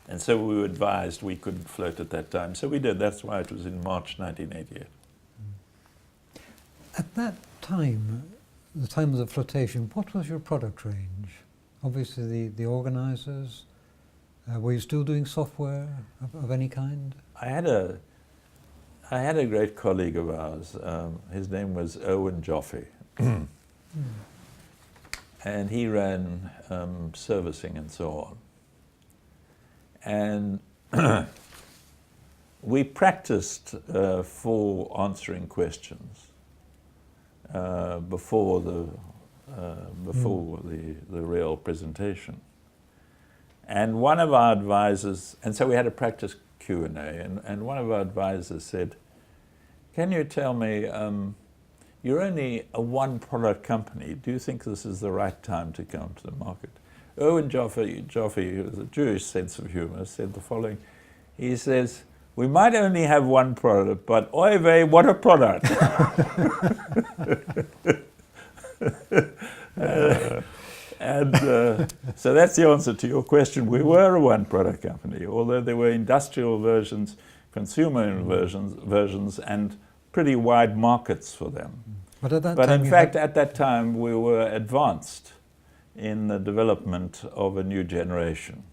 And so we were advised we couldn't float at that time. So we did. That's why it was in March 1988. At that time, the time of the flotation, what was your product range? Obviously the organisers. Were you still doing software of any kind? I had a great colleague of ours. His name was Owen Joffe. And he ran servicing and so on. And we practiced for answering questions before the real presentation. And one of our advisors, and so we had a practice Q&A, and one of our advisors said, can you tell me, you're only a one-product company. Do you think this is the right time to come to the market? Owen Joffe, with a Jewish sense of humor, said the following. He says, we might only have one product, but oy vey, what a product. So that's the answer to your question. We were a one-product company, although there were industrial versions, consumer versions, and pretty wide markets for them. But at that But time in fact, at that time, we were advanced in the development of a new generation.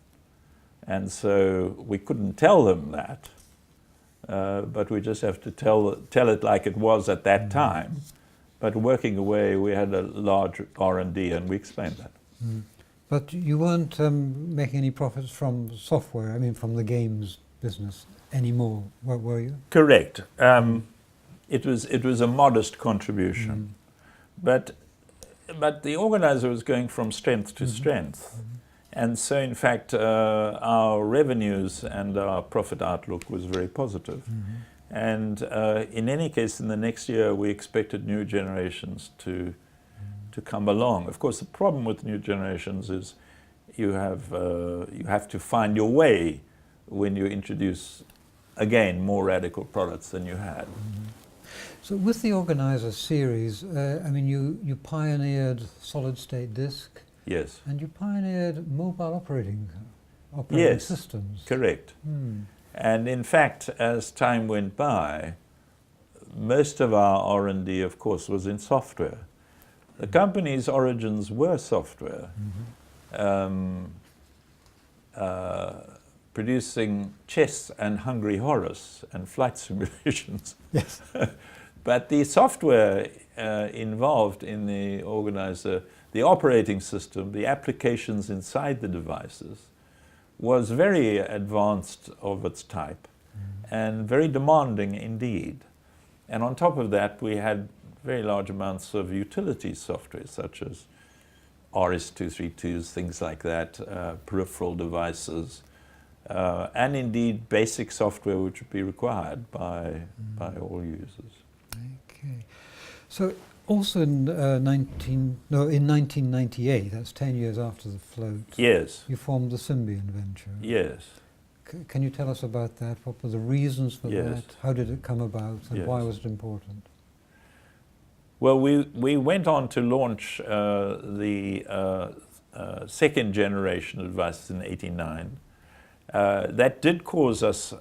And so we couldn't tell them that, but we just have to tell it like it was at that time. But working away, we had a large R&D, and we explained that. But you weren't making any profits from software, I mean from the games business anymore, were you? Correct. It was a modest contribution. But the organizer was going from strength to strength. And so in fact our revenues and our profit outlook was very positive. And in any case, in the next year, we expected new generations to come along. Of course, the problem with new generations is you have to find your way when you introduce, again, more radical products than you had. So with the Organizer series, I mean, you pioneered solid-state disk. Yes. And you pioneered mobile operating Yes, systems. correct. And in fact, as time went by, most of our R&D, of course, was in software. The company's origins were software, producing chess and Hungry Horse and flight simulations. Yes. But the software involved in the Organizer, the operating system, the applications inside the devices, was very advanced of its type and very demanding indeed. And on top of that, we had very large amounts of utility software, such as RS-232s, things like that, peripheral devices, and indeed basic software which would be required by all users. Okay. So also in 1998, that's 10 years after the float, Yes, you formed the Symbian venture. yes. Can you tell us about that? What were the reasons for Yes. that? How did it come about, and Yes. why was it important? Well, we went on to launch the second generation of devices in '89. That did cause us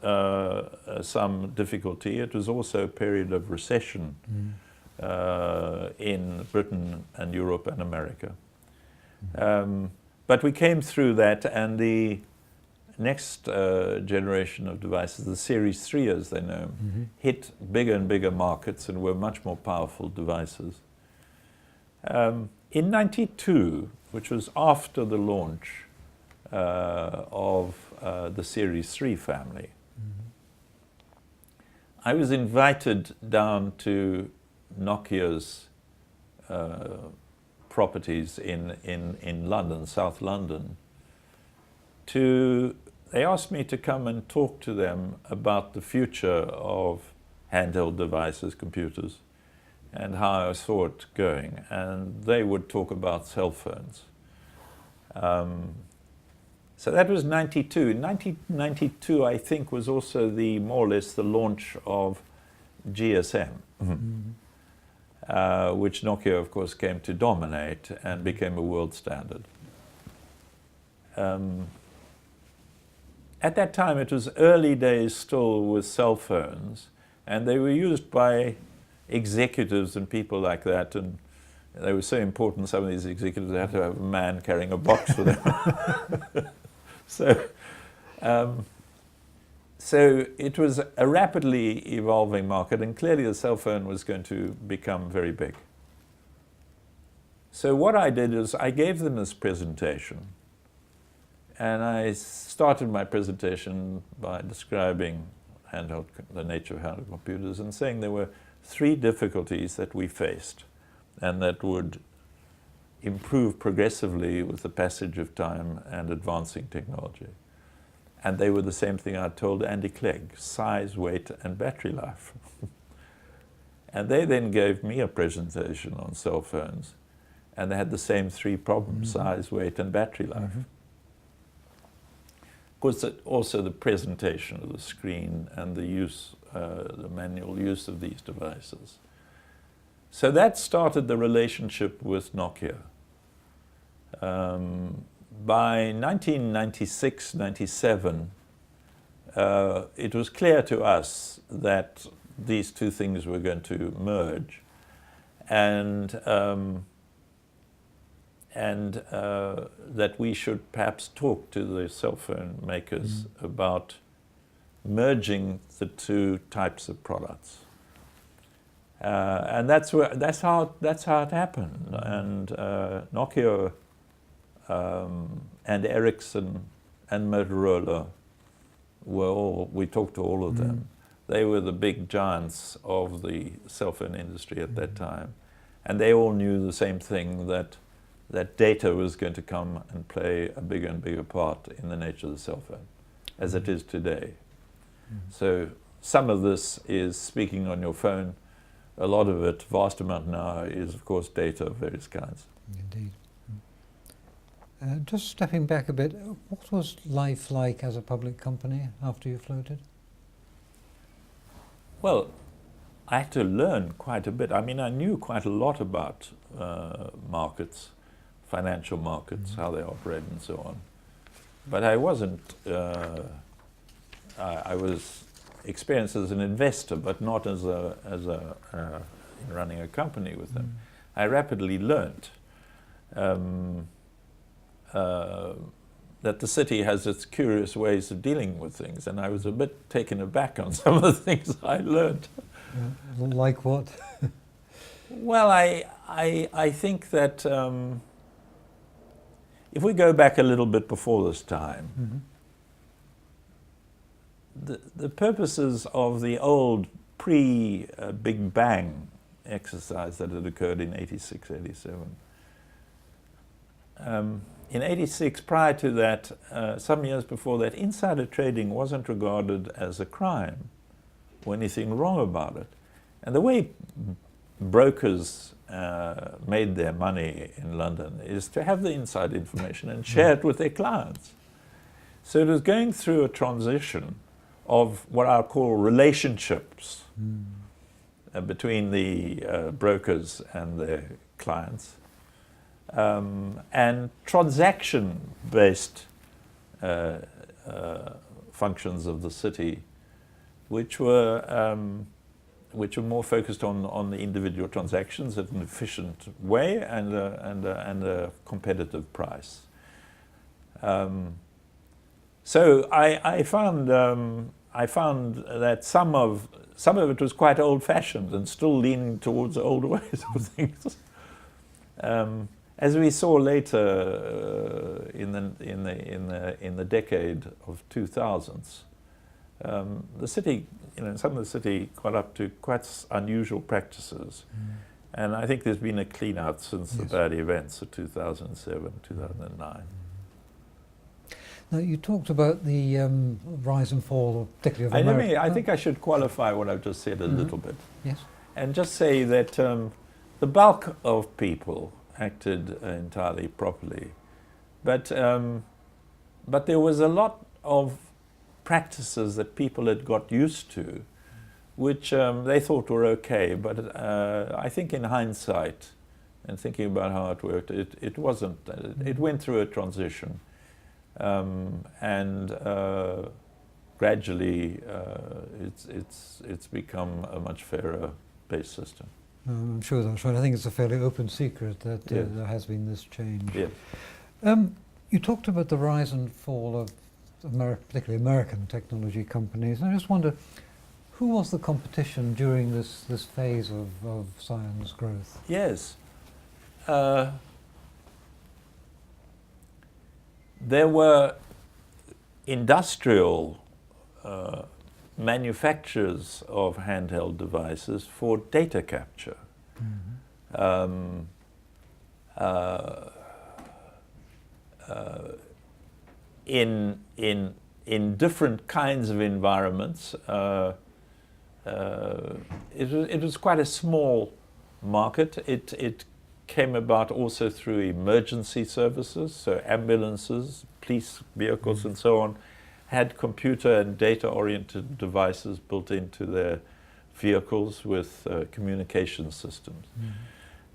some difficulty. It was also a period of recession in Britain and Europe and America. But we came through that, and the next generation of devices, the Series 3 as they know, hit bigger and bigger markets and were much more powerful devices. In '92, which was after the launch of the Series 3 family, I was invited down to Nokia's properties in London, South London. They asked me to come and talk to them about the future of handheld devices, computers, and how I saw it going. And they would talk about cell phones. So that was '92. 1992, I think, was also more or less the launch of GSM, which Nokia, of course, came to dominate and became a world standard. At that time, it was early days still with cell phones, and they were used by executives and people like that, and they were so important, some of these executives had to have a man carrying a box for them. So it was a rapidly evolving market, and clearly the cell phone was going to become very big. So what I did is I gave them this presentation, and I started my presentation by describing the nature of handheld computers and saying there were 3 difficulties that we faced and that would improve progressively with the passage of time and advancing technology. And they were the same thing I told Andy Clegg: size, weight, and battery life. And they then gave me a presentation on cell phones, and they had the same 3 problems: size, weight, and battery life. Of course, also the presentation of the screen and the use, the manual use of these devices. So that started the relationship with Nokia. By 1996, 97, it was clear to us that these 2 things were going to merge, and that we should perhaps talk to the cell phone makers about merging the 2 types of products. And that's how it happened. And Nokia and Ericsson and Motorola we talked to all of them. They were the big giants of the cell phone industry at that time. And they all knew the same thing, that data was going to come and play a bigger and bigger part in the nature of the cell phone, as it is today. So some of this is speaking on your phone. A lot of it, vast amount now, is of course data of various kinds. Indeed. Just stepping back a bit, what was life like as a public company after you floated? Well, I had to learn quite a bit. I mean, I knew quite a lot about markets, financial markets, how they operate and so on. But I wasn't, I was experienced as an investor, but not as in running a company with them. I rapidly learnt that the city has its curious ways of dealing with things, and I was a bit taken aback on some of the things I learnt. Like what? Well, I think that if we go back a little bit before this time, the purposes of the old pre-Big Bang exercise that had occurred in 86, 87. In 86, prior to that, some years before that, insider trading wasn't regarded as a crime or anything wrong about it. And the way brokers made their money in London is to have the inside information and share it with their clients. So it was going through a transition of what I call relationships between the brokers and their clients, and transaction-based functions of the city, which were more focused on the individual transactions at an efficient way and a competitive price. So I found that some of it was quite old-fashioned and still leaning towards the old ways of things. As we saw later in the decade of 2000s, the city, some of the city got up to quite unusual practices, and I think there's been a clean out since the bad events of 2007, 2009. Now, you talked about the rise and fall, particularly of America. I think I should qualify what I've just said a little bit. Yes. And just say that the bulk of people acted entirely properly, but there was a lot of practices that people had got used to, which they thought were okay, but I think in hindsight, and thinking about how it worked, it wasn't. It went through a transition, and gradually it's become a much fairer based system. I'm sure that's right. I think it's a fairly open secret that there has been this change. Yes. You talked about the rise and fall of particularly American technology companies. I just wonder, who was the competition during this phase of science growth? Yes. There were industrial manufacturers of handheld devices for data capture. In different kinds of environments, it was quite a small market. It came about also through emergency services, so ambulances, police vehicles, and so on, had computer and data-oriented devices built into their vehicles with communication systems.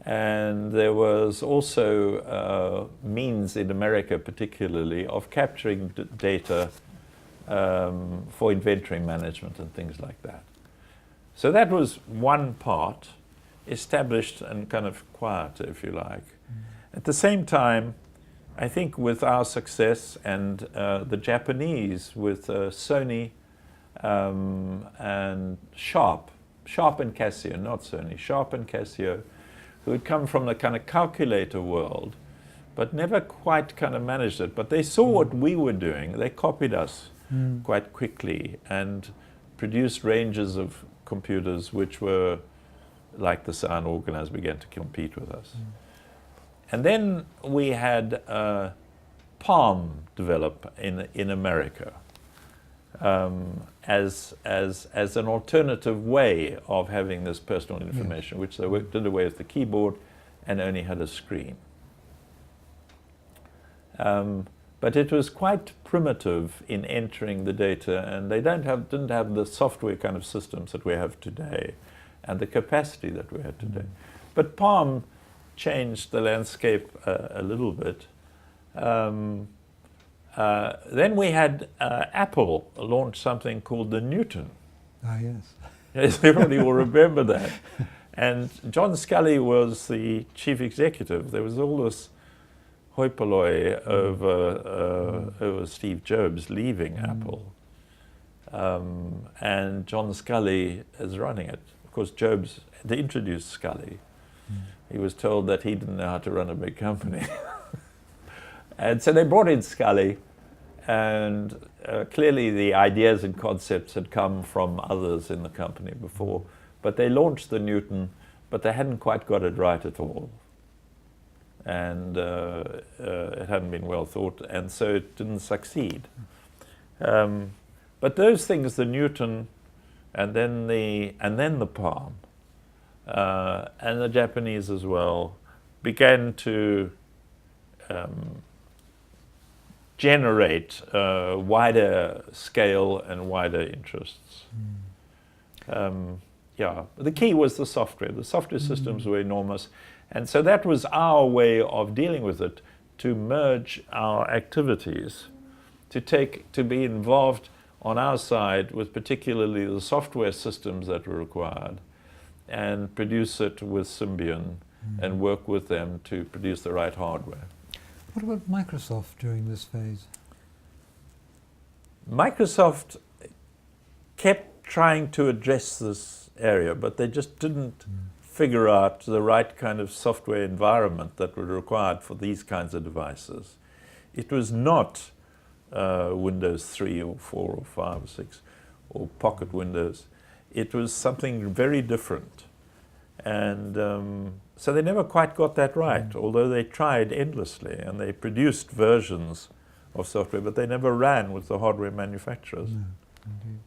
And there was also means in America particularly of capturing data for inventory management and things like that. So that was one part, established and kind of quiet, if you like. At the same time, I think with our success and the Japanese with Sony and Sharp and Casio, not Sony, Sharp and Casio, who had come from the kind of calculator world, but never quite kind of managed it. But they saw what we were doing. They copied us quite quickly and produced ranges of computers which were like the Cyan Organizer, began to compete with us. And then we had Palm develop in America as an alternative way of having this personal information, which they did away with the keyboard and only had a screen. But it was quite primitive in entering the data, and they didn't have the software kind of systems that we have today and the capacity that we have today. But Palm changed the landscape a little bit. Then we had Apple launch something called the Newton. Ah, yes. Yes, everybody will remember that. And John Scully was the chief executive. There was all this hoi polloi over Steve Jobs leaving Apple. And John Scully is running it. Of course, Jobs had introduced Scully. He was told that he didn't know how to run a big company. And so they brought in Scully, and clearly the ideas and concepts had come from others in the company before, but they launched the Newton, but they hadn't quite got it right at all. And it hadn't been well thought, and so it didn't succeed. But those things, the Newton and then the Palm, and the Japanese as well, began to generate wider scale and wider interests. Yeah, the key was the software. The software systems were enormous, and so that was our way of dealing with it, to merge our activities, to be involved on our side with particularly the software systems that were required, and produce it with Symbion and work with them to produce the right hardware. What about Microsoft during this phase? Microsoft kept trying to address this area, but they just didn't figure out the right kind of software environment that was required for these kinds of devices. It was not Windows 3 or 4 or 5 or 6 or Pocket Windows. It was something very different. And so they never quite got that right, although they tried endlessly, and they produced versions of software, but they never ran with the hardware manufacturers. No, indeed.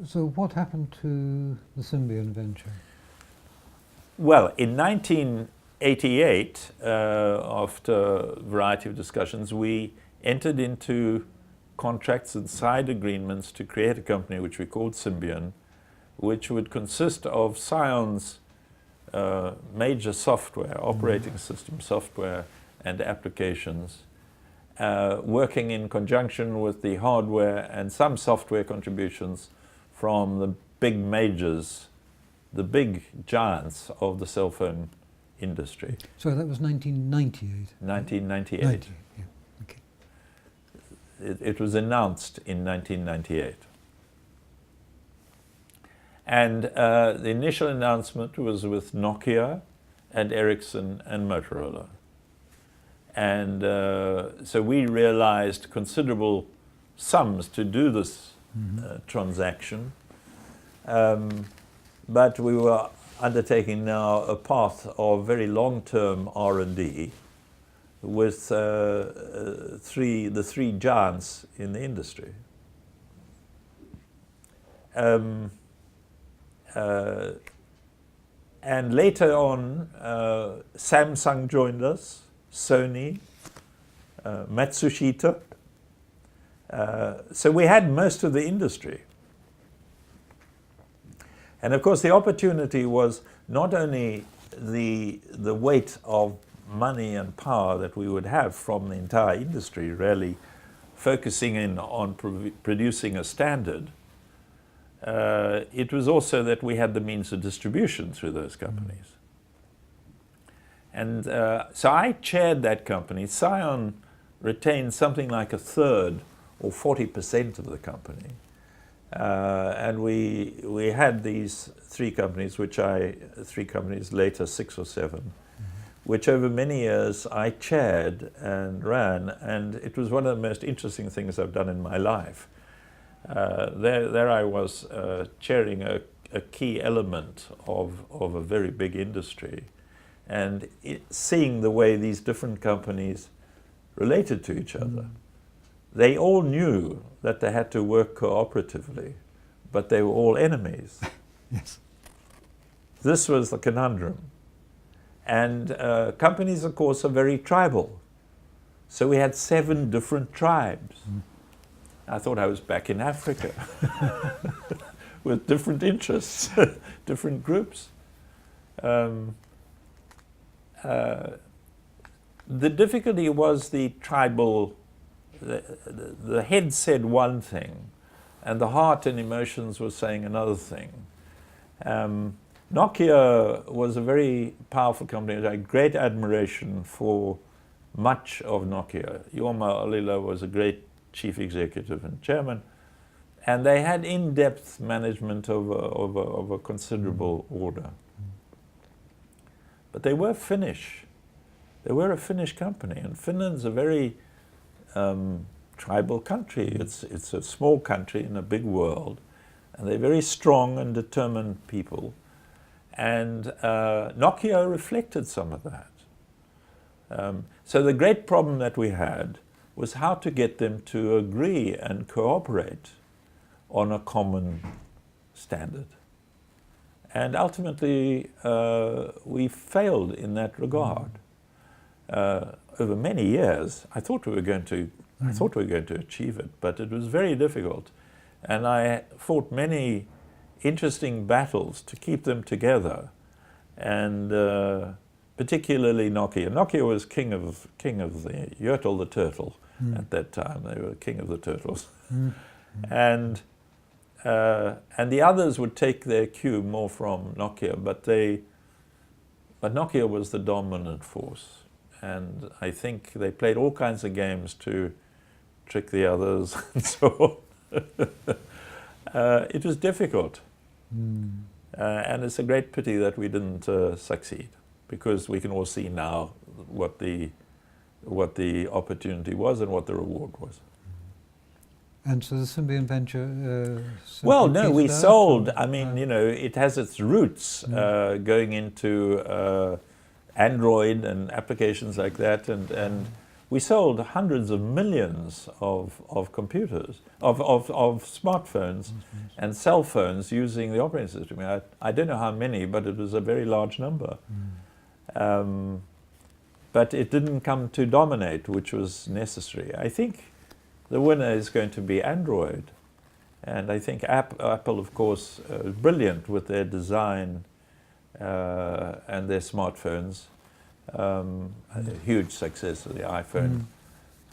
So what happened to the Symbion venture? Well, in 1988, after a variety of discussions, we entered into contracts and side agreements to create a company which we called Symbion, which would consist of Psion's major software, operating system software and applications, working in conjunction with the hardware and some software contributions from the big majors, the big giants of the cell phone industry. So that was 1998? 1998. 90, yeah. Okay. It was announced in 1998. And the initial announcement was with Nokia and Ericsson and Motorola. And so we realized considerable sums to do this transaction. But we were undertaking now a path of very long-term R&D with the three giants in the industry. And later on, Samsung joined us, Sony, Matsushita. So we had most of the industry. And of course, the opportunity was not only the weight of money and power that we would have from the entire industry, really focusing in on producing a standard. It was also that we had the means of distribution through those companies. And so I chaired that company. Psion retained something like a third or 40% of the company. And we had these three companies, later 6 or 7, which over many years I chaired and ran, and it was one of the most interesting things I've done in my life. There I was chairing a key element of a very big industry, and seeing the way these different companies related to each other. They all knew that they had to work cooperatively, but they were all enemies. Yes. This was the conundrum. And companies, of course, are very tribal. So we had 7 different tribes. I thought I was back in Africa with different interests, different groups. The difficulty was the tribal. The head said one thing, and the heart and emotions were saying another thing. Nokia was a very powerful company. I had great admiration for much of Nokia. Jorma Ollila was a great chief executive and chairman, and they had in-depth management of a considerable order. But they were Finnish. They were a Finnish company, and Finland's a very tribal country. It's a small country in a big world, and they're very strong and determined people. And Nokia reflected some of that. So the great problem that we had was how to get them to agree and cooperate on a common standard. And ultimately, we failed in that regard. Over many years, I thought we were going to achieve it, but it was very difficult. And I fought many interesting battles to keep them together, and particularly Nokia. Nokia was king of the Yertle the turtle at that time. They were king of the turtles, and the others would take their cue more from Nokia, but Nokia was the dominant force, and I think they played all kinds of games to trick the others and so on. It was difficult. And it's a great pity that we didn't succeed, because we can all see now what the opportunity was and what the reward was. And so the Symbian venture... well, no, we sold. I mean, you know, it has its roots going into Android and applications like that, and we sold hundreds of millions of computers, of smartphones and cell phones using the operating system. I don't know how many, but it was a very large number. But it didn't come to dominate, which was necessary. I think the winner is going to be Android. And I think Apple, of course, is brilliant with their design and their smartphones. A huge success of the iPhone,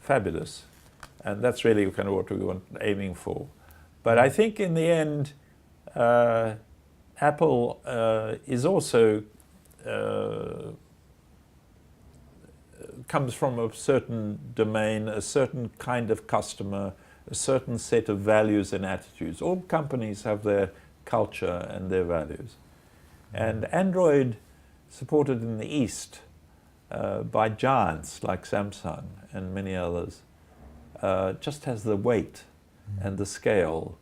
fabulous, and that's really kind of what we were aiming for. But I think in the end, Apple is also comes from a certain domain, a certain kind of customer, a certain set of values and attitudes. All companies have their culture and their values, and Android, supported in the East by giants like Samsung and many others, just has the weight and the scale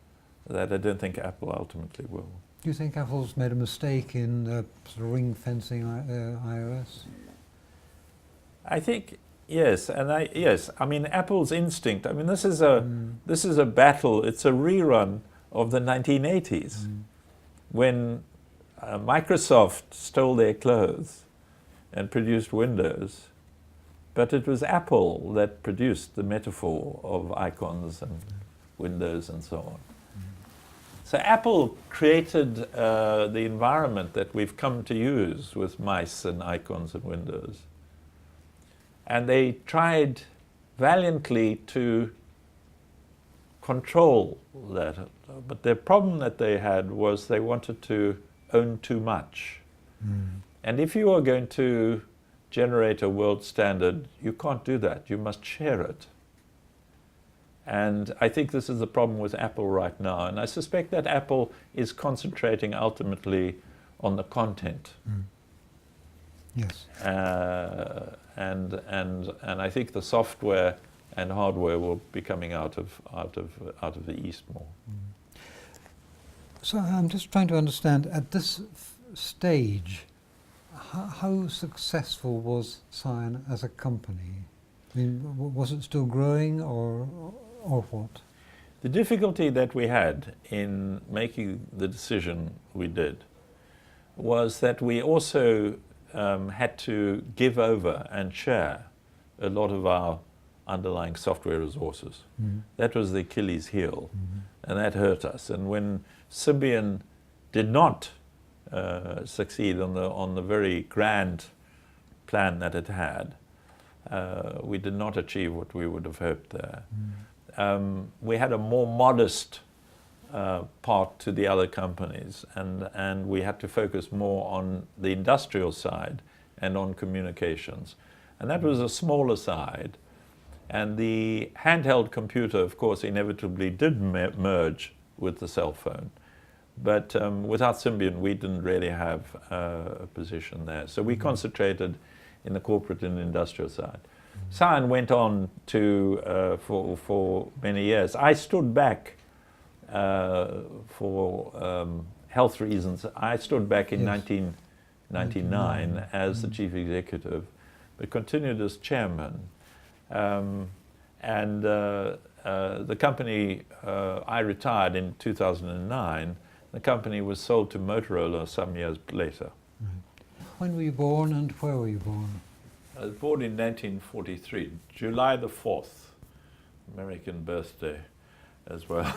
that I don't think Apple ultimately will. Do you think Apple's made a mistake in sort of ring-fencing iOS? I think yes, and yes. I mean, Apple's instinct. I mean, this is a battle. It's a rerun of the 1980s, when Microsoft stole their clothes and produced Windows, but it was Apple that produced the metaphor of icons and Windows and so on. So Apple created the environment that we've come to use with mice and icons and Windows. And they tried valiantly to control that. But the problem that they had was they wanted to own too much. And if you are going to generate a world standard, you can't do that. You must share it. And I think this is the problem with Apple right now. And I suspect that Apple is concentrating ultimately on the content. Yes. And I think the software and hardware will be coming out of the East more. So I'm just trying to understand, at this stage, how successful was Psion as a company? I mean, was it still growing, or what? The difficulty that we had in making the decision we did was that we also had to give over and share a lot of our underlying software resources. That was the Achilles heel, and that hurt us. And when Symbian did not succeed on the very grand plan that it had, we did not achieve what we would have hoped there. We had a more modest part to the other companies, and we had to focus more on the industrial side and on communications. And that was a smaller side. And the handheld computer, of course, inevitably did merge with the cell phone. But without Symbian, we didn't really have a position there. So we concentrated in the corporate and industrial side. Psion went on to for many years. I stood back for health reasons. I stood back in 1999 as the chief executive, but continued as chairman. The company, I retired in 2009, The company was sold to Motorola some years later. Right. When were you born and where were you born? I was born in 1943, July the 4th, American birthday as well.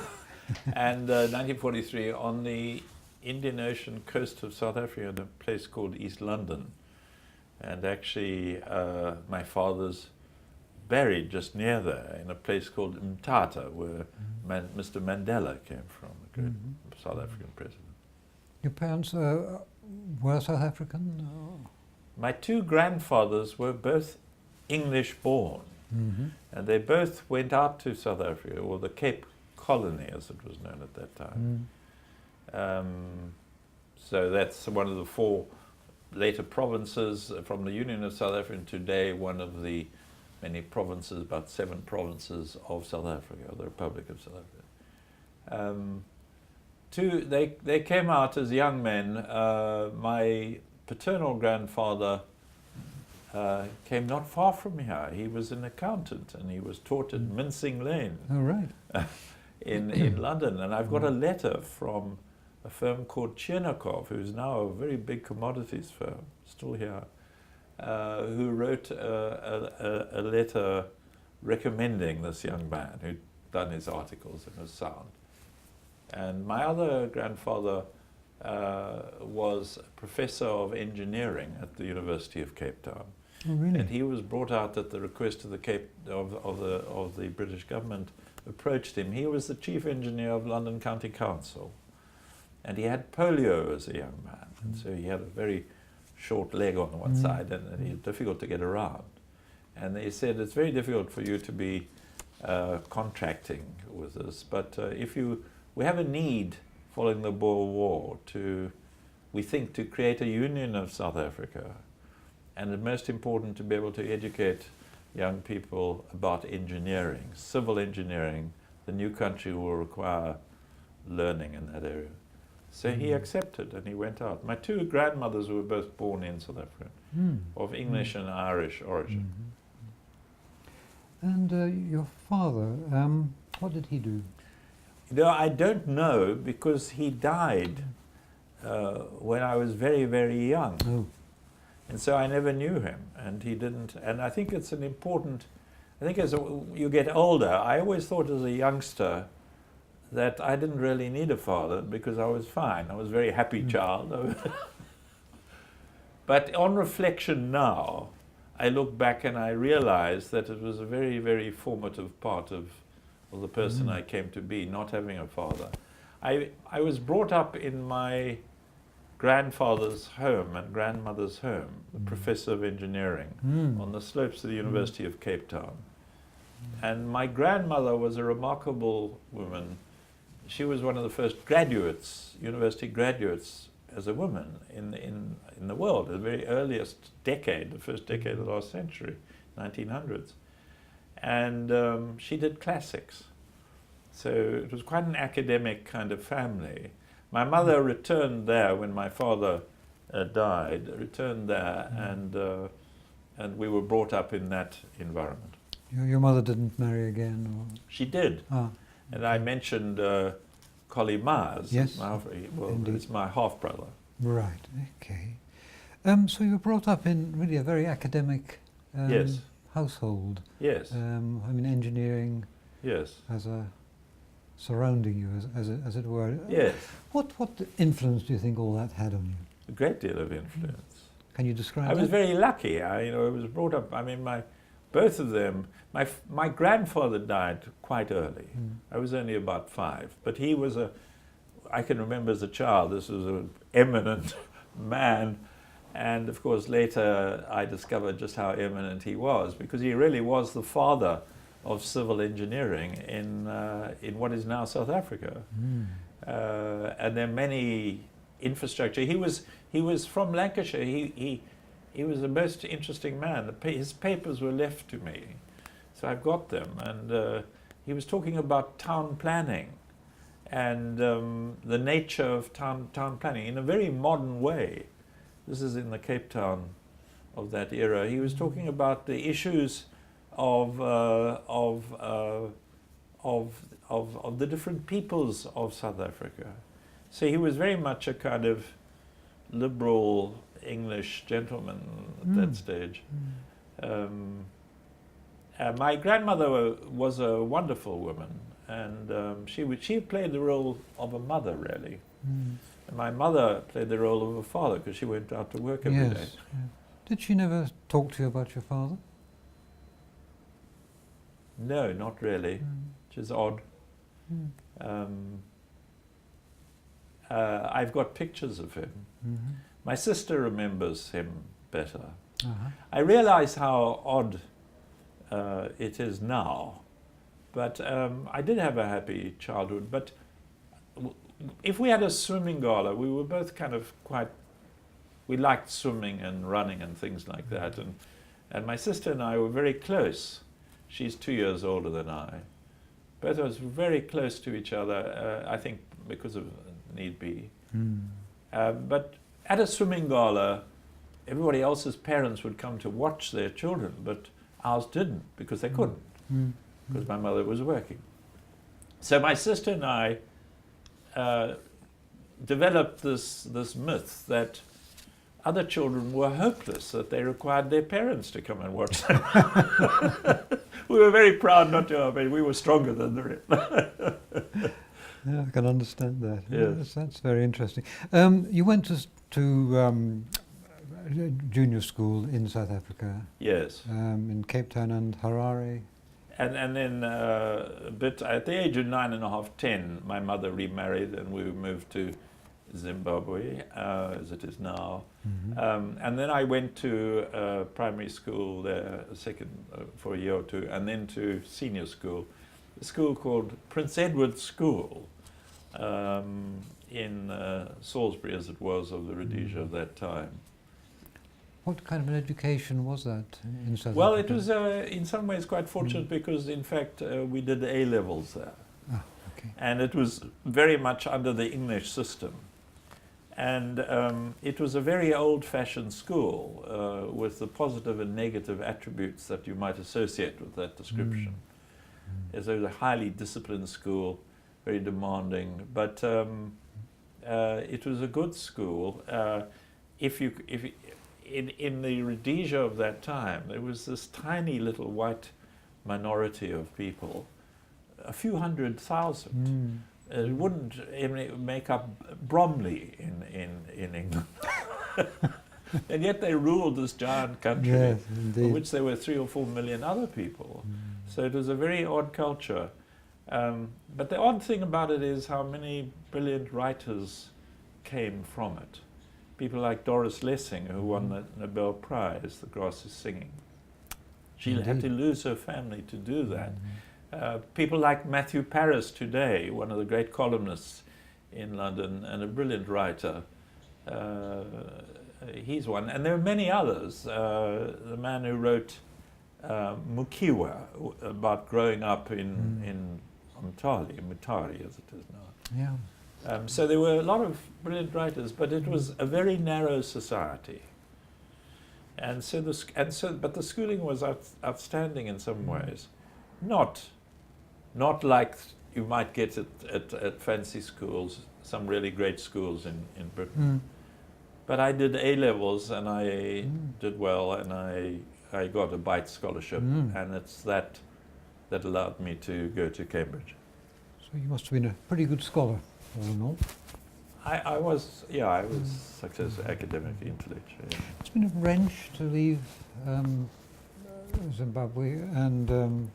And 1943 on the Indian Ocean coast of South Africa, in a place called East London. And actually my father's buried just near there in a place called Mthatha, where Mr. Mandela came from, the great South African president. Your parents were South African? Or? My two grandfathers were both English born, and they both went out to South Africa, or the Cape Colony as it was known at that time. So that's one of the four later provinces from the Union of South Africa, and today one of the many provinces, about 7 provinces of South Africa, the Republic of South Africa. They came out as young men. My paternal grandfather came not far from here. He was an accountant and he was taught at Mincing Lane in London. And I've got a letter from a firm called Chernikov, who's now a very big commodities firm, still here, who wrote a letter recommending this young man who'd done his articles and was sound. And my other grandfather was a professor of engineering at the University of Cape Town. Oh, really? And he was brought out at the request of the British government, approached him. He was the chief engineer of London County Council. And he had polio as a young man. And so he had a very short leg on one side, and he was difficult to get around. And they said, it's very difficult for you to be contracting with us, but we have a need following the Boer War we think, to create a union of South Africa, and the most important, to be able to educate young people about engineering, civil engineering. The new country will require learning in that area. So he accepted and he went out. My two grandmothers were both born in South Africa, of English and Irish origin. And your father, what did he do? You know, I don't know, because he died when I was very, very young. Oh. And so I never knew him, and he didn't. And I think it's an important, I think as you get older, I always thought as a youngster that I didn't really need a father because I was fine. I was a very happy child. But on reflection now, I look back and I realize that it was a very, very formative part of the person I came to be, not having a father. I was brought up in my grandfather's home and grandmother's home, the professor of engineering, on the slopes of the University of Cape Town. And my grandmother was a remarkable woman. She was one of the first graduates, university graduates, as a woman in the world, the very earliest decade, the first decade of the last century, 1900s. And she did classics. So it was quite an academic kind of family. My mother returned there when my father died, returned there, and we were brought up in that environment. Your mother didn't marry again? Or? She did. Ah. And I mentioned Collie Myers. Yes, It's my half-brother. Right, okay. So you were brought up in really a very academic Yes. household. Yes. I mean, engineering Yes. as surrounding you, as it were. Yes. What influence do you think all that had on you? A great deal of influence. Can you describe I was that? very lucky. I was brought up, I mean, both of them, my grandfather died quite early. I was only about 5, but he was I can remember as a child, this was an eminent man, and of course later I discovered just how eminent he was, because he really was the father of civil engineering in what is now South Africa. And there are many infrastructure. He was from Lancashire. He was the most interesting man. His papers were left to me, so I've got them. And he was talking about town planning and the nature of town planning in a very modern way. This is in the Cape Town of that era. He was talking about the issues of the different peoples of South Africa, So he was very much a kind of liberal English gentleman at that stage. My grandmother was a wonderful woman, and she played the role of a mother, really. And my mother played the role of a father because she went out to work every day. Yes. Yeah. Did she never talk to you about your father? No, not really, which is odd. I've got pictures of him. My sister remembers him better. I realize how odd it is now, but I did have a happy childhood. But if we had a swimming gala, we were both kind of we liked swimming and running and things like that. And my sister and I were very close. She's 2 years older than I. Both of us very close to each other, I think because of need be. But at a swimming gala, everybody else's parents would come to watch their children, but ours didn't because they couldn't, because my mother was working. So my sister and I developed this myth that other children were hopeless, that they required their parents to come and watch them. We were very proud not to, but we were stronger than the rest. Yeah, I can understand that. Yes. That's very interesting. You went to junior school in South Africa. Yes. In Cape Town and Harare. And then a bit at the age of 9.5, 10, my mother remarried and we moved to Zimbabwe, as it is now. And then I went to primary school there, for a year or two, and then to senior school, a school called Prince Edward School in Salisbury, as it was, of the Rhodesia of that time. What kind of an education was that in South Well, Africa? it was in some ways quite fortunate because, in fact, we did A-levels there. Ah, okay. And it was very much under the English system. And it was a very old-fashioned school with the positive and negative attributes that you might associate with that description. It was a highly disciplined school, very demanding, but it was a good school. In the Rhodesia of that time, there was this tiny little white minority of people, a few 100,000. It wouldn't make up Bromley in England. And yet they ruled this giant country, Yes, for which there were 3 or 4 million other people. So it was a very odd culture. But the odd thing about it is how many brilliant writers came from it. People like Doris Lessing, who won the Nobel Prize, The Grass is Singing. She had to lose her family to do that. People like Matthew Paris today, one of the great columnists in London and a brilliant writer. He's one. And there are many others. The man who wrote Mukiwa, about growing up in Mutare as it is now. Yeah. So there were a lot of brilliant writers, but it was a very narrow society. And but the schooling was outstanding in some ways. Not like you might get at fancy schools, some really great schools in Britain. But I did A-levels and I did well, and I got a Byte scholarship, and it's that allowed me to go to Cambridge. So you must have been a pretty good scholar, all in all. I was successful academically, intellectually. Yeah. It's been a wrench to leave Zimbabwe and go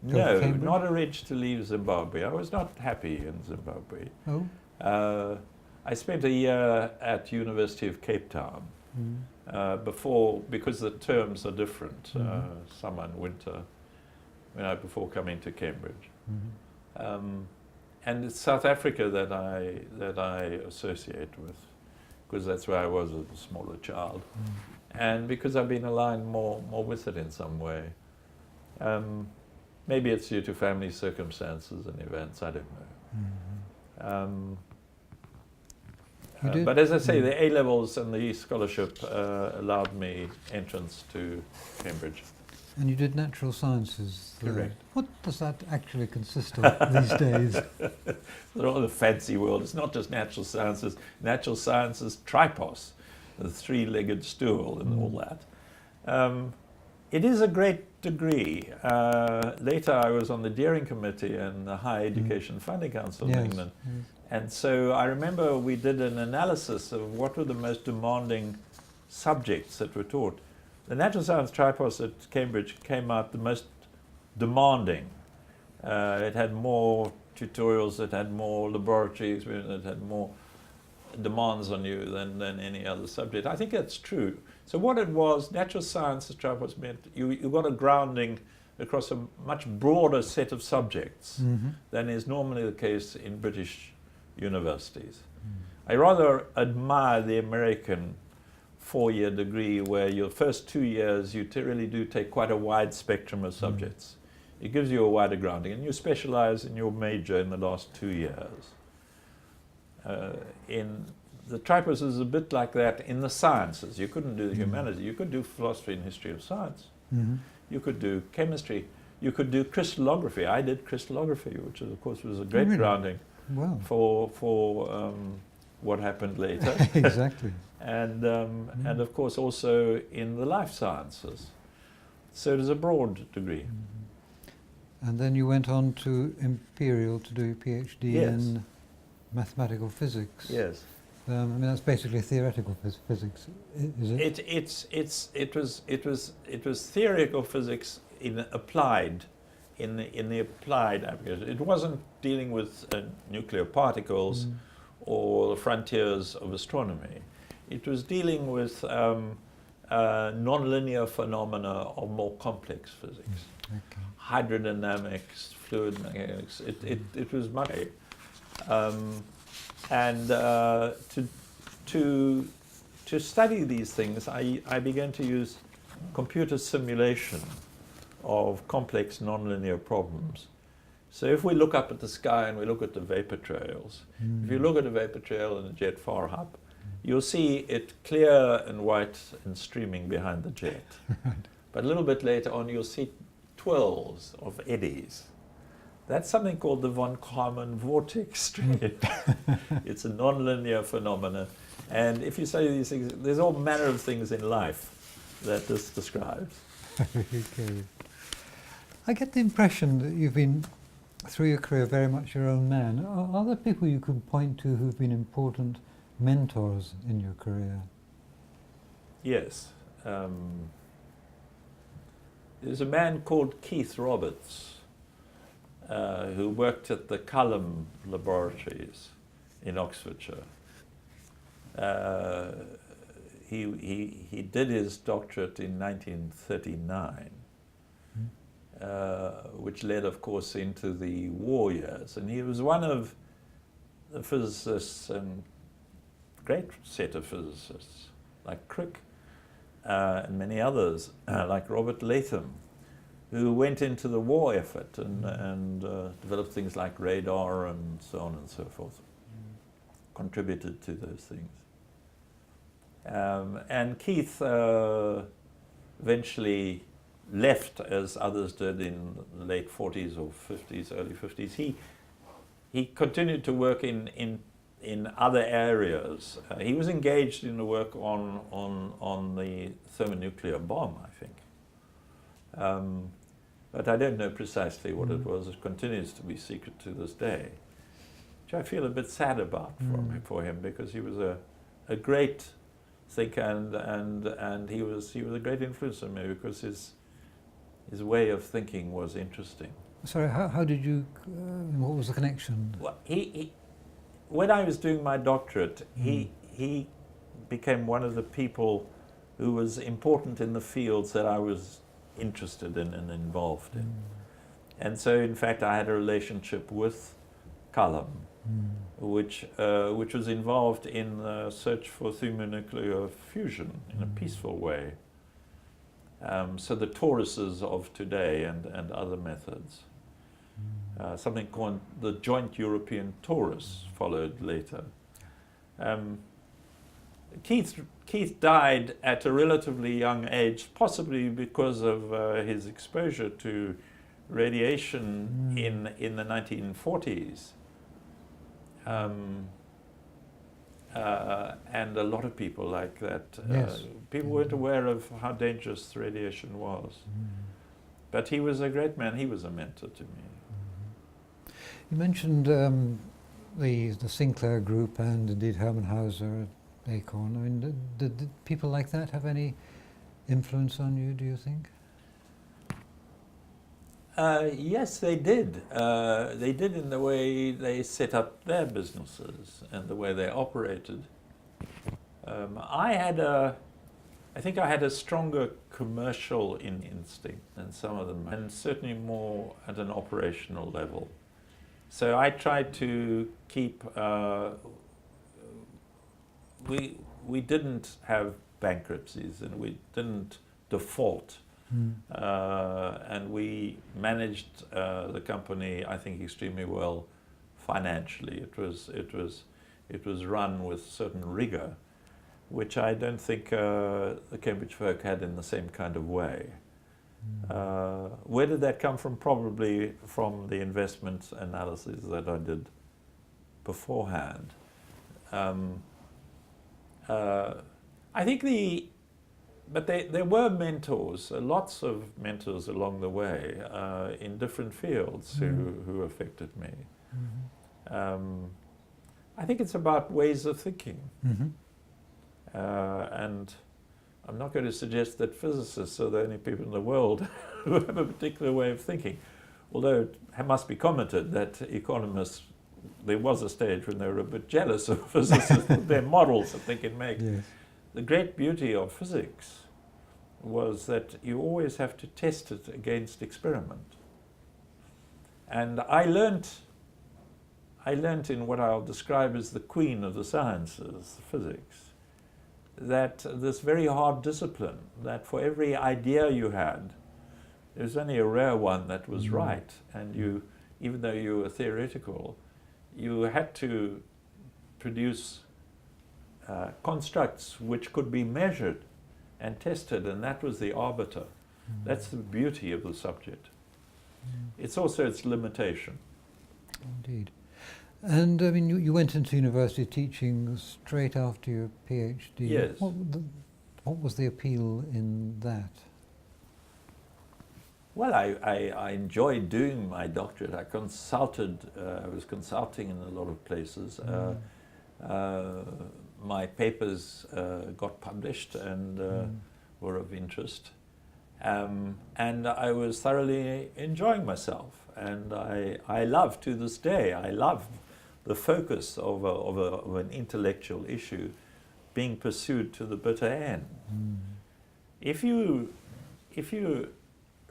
to No, Cambridge? not a wrench to leave Zimbabwe. I was not happy in Zimbabwe. Oh? I spent a year at University of Cape Town because the terms are different, summer and winter, before coming to Cambridge. And it's South Africa that I associate with, because that's where I was as a smaller child, and because I've been aligned more with it in some way. Maybe it's due to family circumstances and events, I don't know. But as I say, the A-levels and the scholarship allowed me entrance to Cambridge. And you did natural sciences. Correct. What does that actually consist of these days? They're all the fancy world. It's not just natural sciences. Natural sciences, tripos, the three-legged stool and all that. It is a great degree. Later I was on the Deering Committee and the Higher Education Funding Council in England. Yes. And so I remember we did an analysis of what were the most demanding subjects that were taught. The natural science tripos at Cambridge came out the most demanding. It had more tutorials, it had more laboratory experience, it had more demands on you than any other subject. I think that's true. So what it was, natural sciences tripos meant you got a grounding across a much broader set of subjects than is normally the case in British universities. I rather admire the American four-year degree where your first 2 years you really do take quite a wide spectrum of subjects. It gives you a wider grounding and you specialize in your major in the last 2 years. In the tripos is a bit like that in the sciences. You couldn't do the humanities. You could do philosophy and history of science. You could do chemistry. You could do crystallography. I did crystallography, which of course was a great grounding for what happened later. Exactly. And of course also in the life sciences. So it is a broad degree. And then you went on to Imperial to do your PhD in mathematical physics. Yes. I mean that's basically theoretical physics, is it? It was theoretical physics in the applied application. It wasn't dealing with nuclear particles or the frontiers of astronomy. It was dealing with nonlinear phenomena of more complex physics, hydrodynamics, fluid mechanics. It was much, to study these things, I began to use computer simulation of complex nonlinear problems. So if we look up at the sky and we look at the vapor trails, if you look at a vapor trail in a jet far up, you'll see it clear and white and streaming behind the jet. But a little bit later on, you'll see twirls of eddies. That's something called the von Karman vortex stream. It's a nonlinear phenomenon. And if you study these things, there's all manner of things in life that this describes. Okay. I get the impression that you've been, through your career, very much your own man. Are there people you can point to who've been important mentors in your career? Yes. There's a man called Keith Roberts who worked at the Culham laboratories in Oxfordshire. He did his doctorate in 1939, which led, of course, into the war years. And he was one of the physicists, and great set of physicists, like Crick and many others, like Robert Latham, who went into the war effort and developed things like radar and so on and so forth, contributed to those things. And Keith eventually left, as others did in the late 40s or 50s, early 50s. He continued to work in other areas. He was engaged in the work on the thermonuclear bomb, I think. But I don't know precisely what it was. It continues to be secret to this day, which I feel a bit sad about for him, because he was a great thinker and he was a great influence on me, because his way of thinking was interesting. Sorry, how did you, what was the connection? Well, when I was doing my doctorate, he became one of the people who was important in the fields that I was interested in and involved in. And so, in fact, I had a relationship with Culham, which was involved in the search for thermonuclear fusion in a peaceful way. So the toruses of today and other methods. Something called the Joint European Torus followed later. Keith Keith died at a relatively young age, possibly because of his exposure to radiation in the 1940s. And a lot of people like that. Yes. People weren't aware of how dangerous radiation was. But he was a great man. He was a mentor to me. You mentioned the Sinclair Group and indeed Hermann Hauser at Acorn. I mean, did people like that have any influence on you, do you think? Yes, they did. They did in the way they set up their businesses and the way they operated. I think I had a stronger commercial instinct than some of them, and certainly more at an operational level. So I tried to keep. We didn't have bankruptcies, and we didn't default. And we managed the company, I think, extremely well financially. It was run with certain rigor, which I don't think the Cambridge folk had in the same kind of way. Where did that come from? Probably from the investment analysis that I did beforehand. I think but there were mentors, lots of mentors along the way in different fields who affected me. I think it's about ways of thinking. And I'm not going to suggest that physicists are the only people in the world who have a particular way of thinking. Although it must be commented that economists, there was a stage when they were a bit jealous of physicists, their models that they can make. Yes. The great beauty of physics was that you always have to test it against experiment. And I learnt in what I'll describe as the queen of the sciences, physics, that this very hard discipline, that for every idea you had, there was only a rare one that was right, and you, even though you were theoretical, you had to produce constructs which could be measured and tested, and that was the arbiter. That's the beauty of the subject. It's also its limitation. Indeed. And I mean, you went into university teaching straight after your PhD. Yes. What was the appeal in that? Well, I enjoyed doing my doctorate. I was consulting in a lot of places. My papers got published and were of interest. And I was thoroughly enjoying myself. And I love, to this day, I love the focus of an intellectual issue being pursued to the bitter end. If you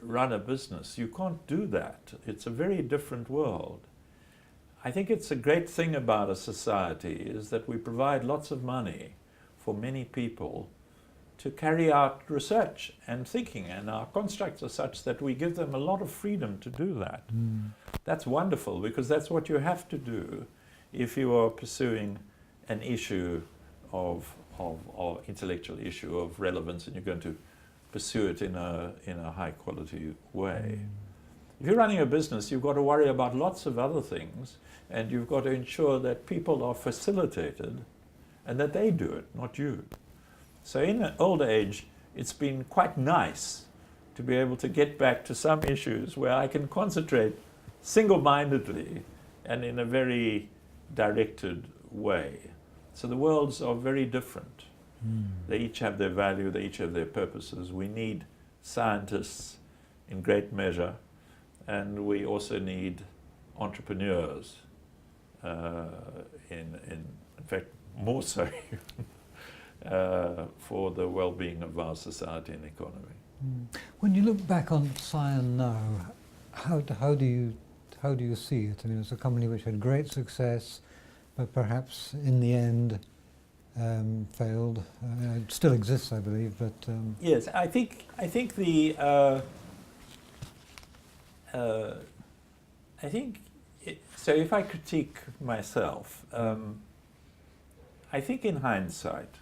run a business, you can't do that. It's a very different world. I think it's a great thing about a society is that we provide lots of money for many people to carry out research and thinking, and our constructs are such that we give them a lot of freedom to do that. That's wonderful, because that's what you have to do if you are pursuing an issue of intellectual issue of relevance, and you're going to pursue it in a high quality way. If you're running a business, you've got to worry about lots of other things, and you've got to ensure that people are facilitated and that they do it, not you. So in an older age, it's been quite nice to be able to get back to some issues where I can concentrate single-mindedly and in a very directed way. So the worlds are very different. They each have their value, they each have their purposes. We need scientists in great measure, and we also need entrepreneurs, in fact, more so for the well-being of our society and economy. When you look back on Scion now, how do you see it? I mean, it's a company which had great success, but perhaps in the end failed. It still exists, I believe, but yes, I think the so if I critique myself, I think in hindsight,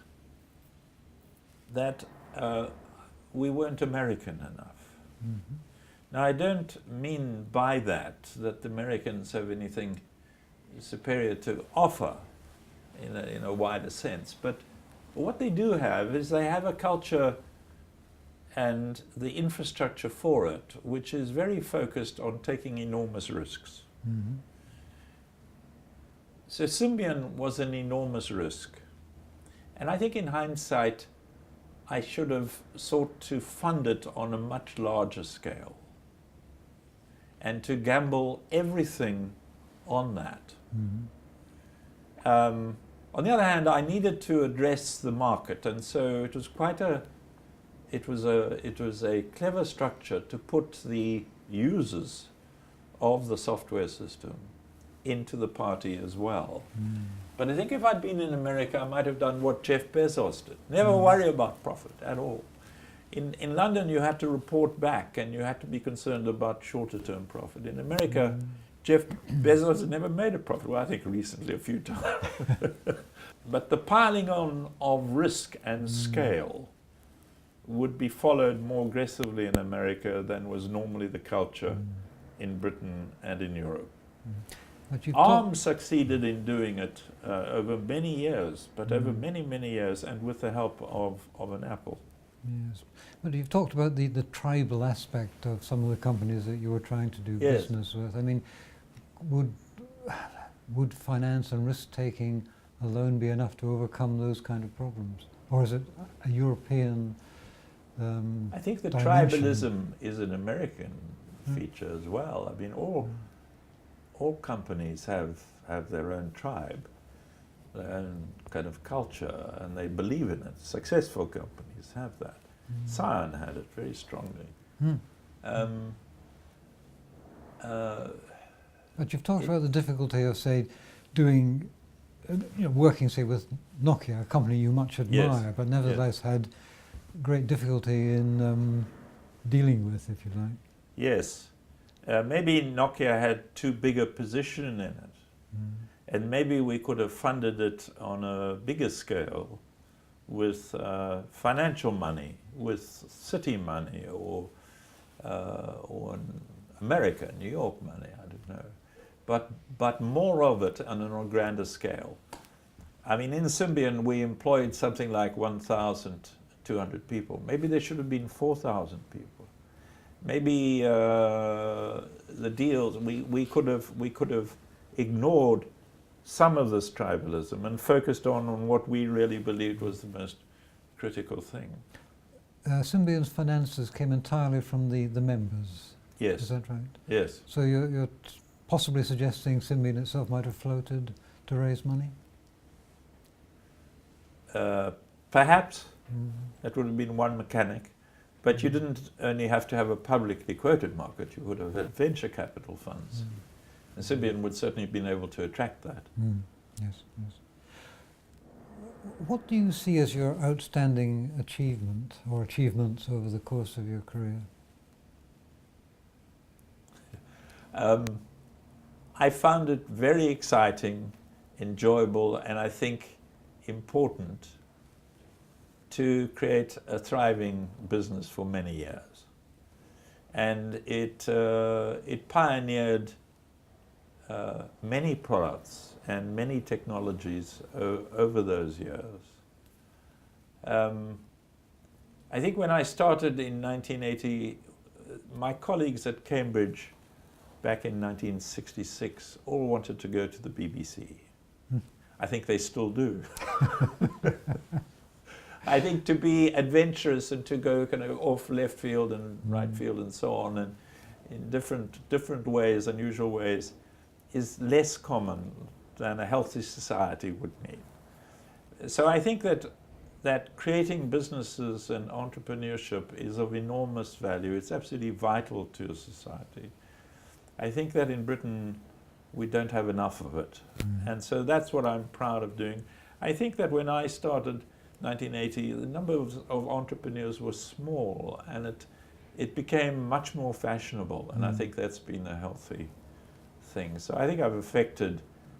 that we weren't American enough. Mm-hmm. Now, I don't mean by that the Americans have anything superior to offer in a wider sense, but what they do have is they have a culture and the infrastructure for it, which is very focused on taking enormous risks. Mm-hmm. So Symbion was an enormous risk. And I think in hindsight, I should have sought to fund it on a much larger scale and to gamble everything on that. Mm-hmm. On the other hand, I needed to address the market, and so it was a clever structure to put the users of the software system into the party as well. Mm. But I think if I'd been in America, I might have done what Jeff Bezos did. Never worry about profit at all. In London, you had to report back and you had to be concerned about shorter term profit. In America, Jeff Bezos has never made a profit. Well, I think recently a few times. But the piling on of risk and scale would be followed more aggressively in America than was normally the culture in Britain and in Europe. But ARM succeeded in doing it over many years, but over many, many years, and with the help of an Apple. Yes, but you've talked about the tribal aspect of some of the companies that you were trying to do Yes. business with. I mean, would finance and risk-taking alone be enough to overcome those kind of problems? Or is it a European I think the dimension? tribalism is an American feature as well. I mean, all companies have their own tribe, their own kind of culture, and they believe in it. Successful companies have that. Scion had it very strongly. But you've talked about the difficulty of, say, doing, working, say, with Nokia, a company you much admire, but nevertheless had great difficulty in dealing with, if you like. Yes. Maybe Nokia had too big a position in it. And maybe we could have funded it on a bigger scale with financial money, with city money, or America, New York money, I don't know. But more of it on a grander scale. I mean, in Symbion, we employed something like 1,200 people. Maybe there should have been 4,000 people. Maybe the deals, we could have ignored some of this tribalism and focused on what we really believed was the most critical thing. Symbion's finances came entirely from the members. Yes. Is that right? Yes. So you're possibly suggesting Symbion itself might have floated to raise money? Perhaps. That would have been one mechanic. But you didn't only have to have a publicly quoted market, you would have had venture capital funds. And Symbion would certainly have been able to attract that. Yes, yes. What do you see as your outstanding achievement or achievements over the course of your career? I found it very exciting, enjoyable, and I think important to create a thriving business for many years. And it pioneered many products and many technologies over those years. I think when I started in 1980, my colleagues at Cambridge back in 1966 all wanted to go to the BBC. I think they still do. I think to be adventurous and to go kind of off left field and right field and so on, and in different ways, unusual ways, is less common than a healthy society would need. So I think that creating businesses and entrepreneurship is of enormous value. It's absolutely vital to a society. I think that in Britain we don't have enough of it. And so that's what I'm proud of doing. I think that when I started 1980, the number of entrepreneurs was small, and it became much more fashionable, and I think that's been a healthy thing. So I think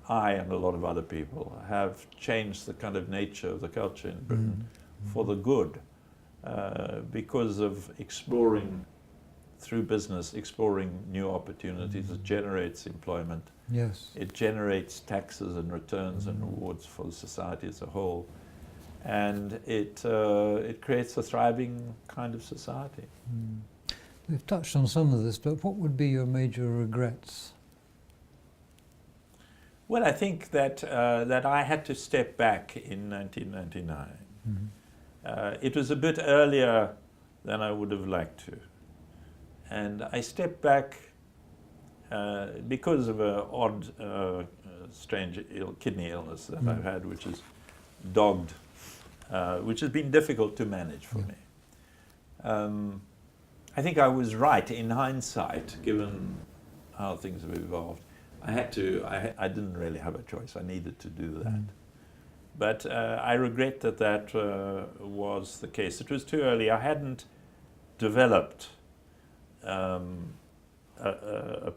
I and a lot of other people have changed the kind of nature of the culture in Britain for the good, because of exploring through business, exploring new opportunities. It generates employment. Yes. It generates taxes and returns and rewards for the society as a whole. And it creates a thriving kind of society. We've touched on some of this, but what would be your major regrets? Well, I think that that I had to step back in 1999. It was a bit earlier than I would have liked to. And I stepped back because of an odd, strange kidney illness that I've had, which is dogged, which has been difficult to manage for me. I think I was right in hindsight, given how things have evolved. I didn't really have a choice. I needed to do that. But I regret that that was the case. It was too early. I hadn't developed a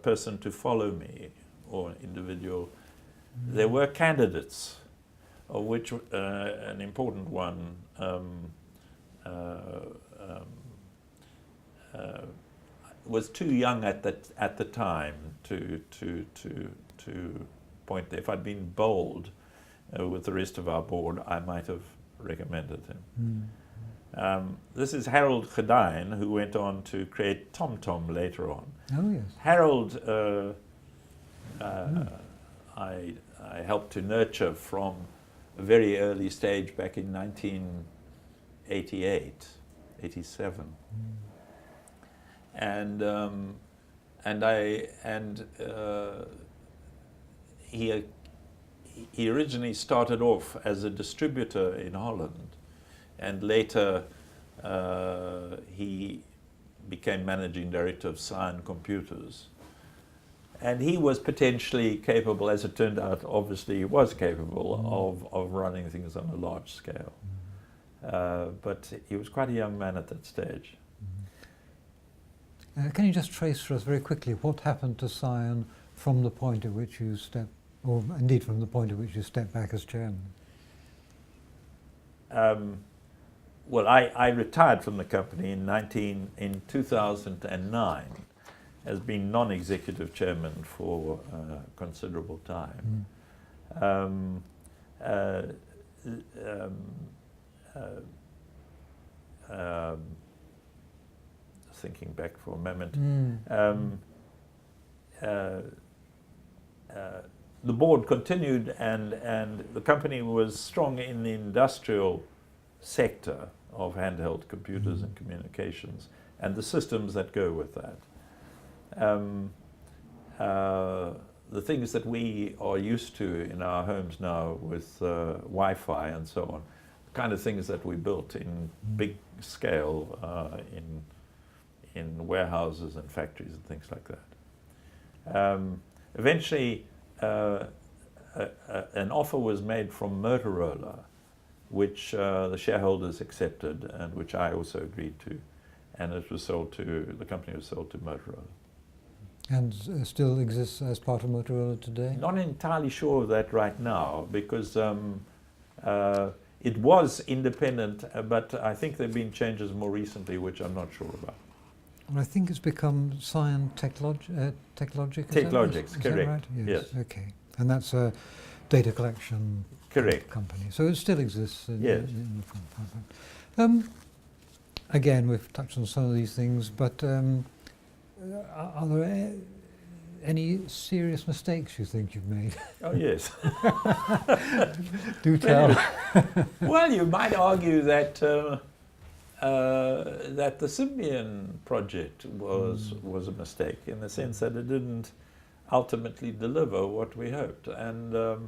person to follow me, or an individual. There were candidates, of which an important one was too young at the time to point there. If I'd been bold with the rest of our board, I might have recommended him. This is Harold Gedijn, who went on to create TomTom later on. Oh yes. Harold, I helped to nurture from a very early stage back in 1988, 87. And he originally started off as a distributor in Holland, and later he became managing director of Cyan Computers. And he was potentially capable, as it turned out, obviously he was capable of running things on a large scale. But he was quite a young man at that stage. Can you just trace for us very quickly what happened to Cyan from the point at which you stepped, or indeed from the point at which you stepped back as chairman? Well, I retired from the company in 2009, as being non-executive chairman for considerable time. Thinking back for a moment, the board continued, and the company was strong in the industrial sector of handheld computers and communications, and the systems that go with that. The things that we are used to in our homes now with Wi-Fi and so on, the kind of things that we built in big scale in warehouses and factories and things like that. Eventually, an offer was made from Motorola, which the shareholders accepted and which I also agreed to, and it was sold to, the company was sold to Motorola. And still exists as part of Motorola today? Not entirely sure of that right now, because it was independent, but I think there have been changes more recently which I'm not sure about. Well, I think it's become Cyan Techlogic. Techlogics, correct. Right? Yes. Okay. And that's a data collection company. So it still exists in the front. Again, we've touched on some of these things, but are there any serious mistakes you think you've made? Oh, yes. Do tell. Well, you might argue that that the Symbian project was a mistake, in the sense that it didn't ultimately deliver what we hoped, and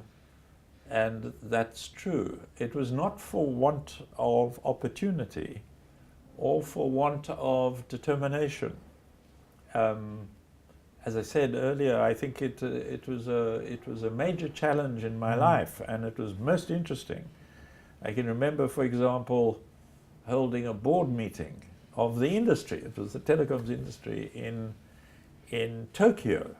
that's true. It was not for want of opportunity or for want of determination. As I said earlier, I think it was a major challenge in my life, and it was most interesting. I can remember, for example, holding a board meeting of the industry. It was the telecoms industry in Tokyo,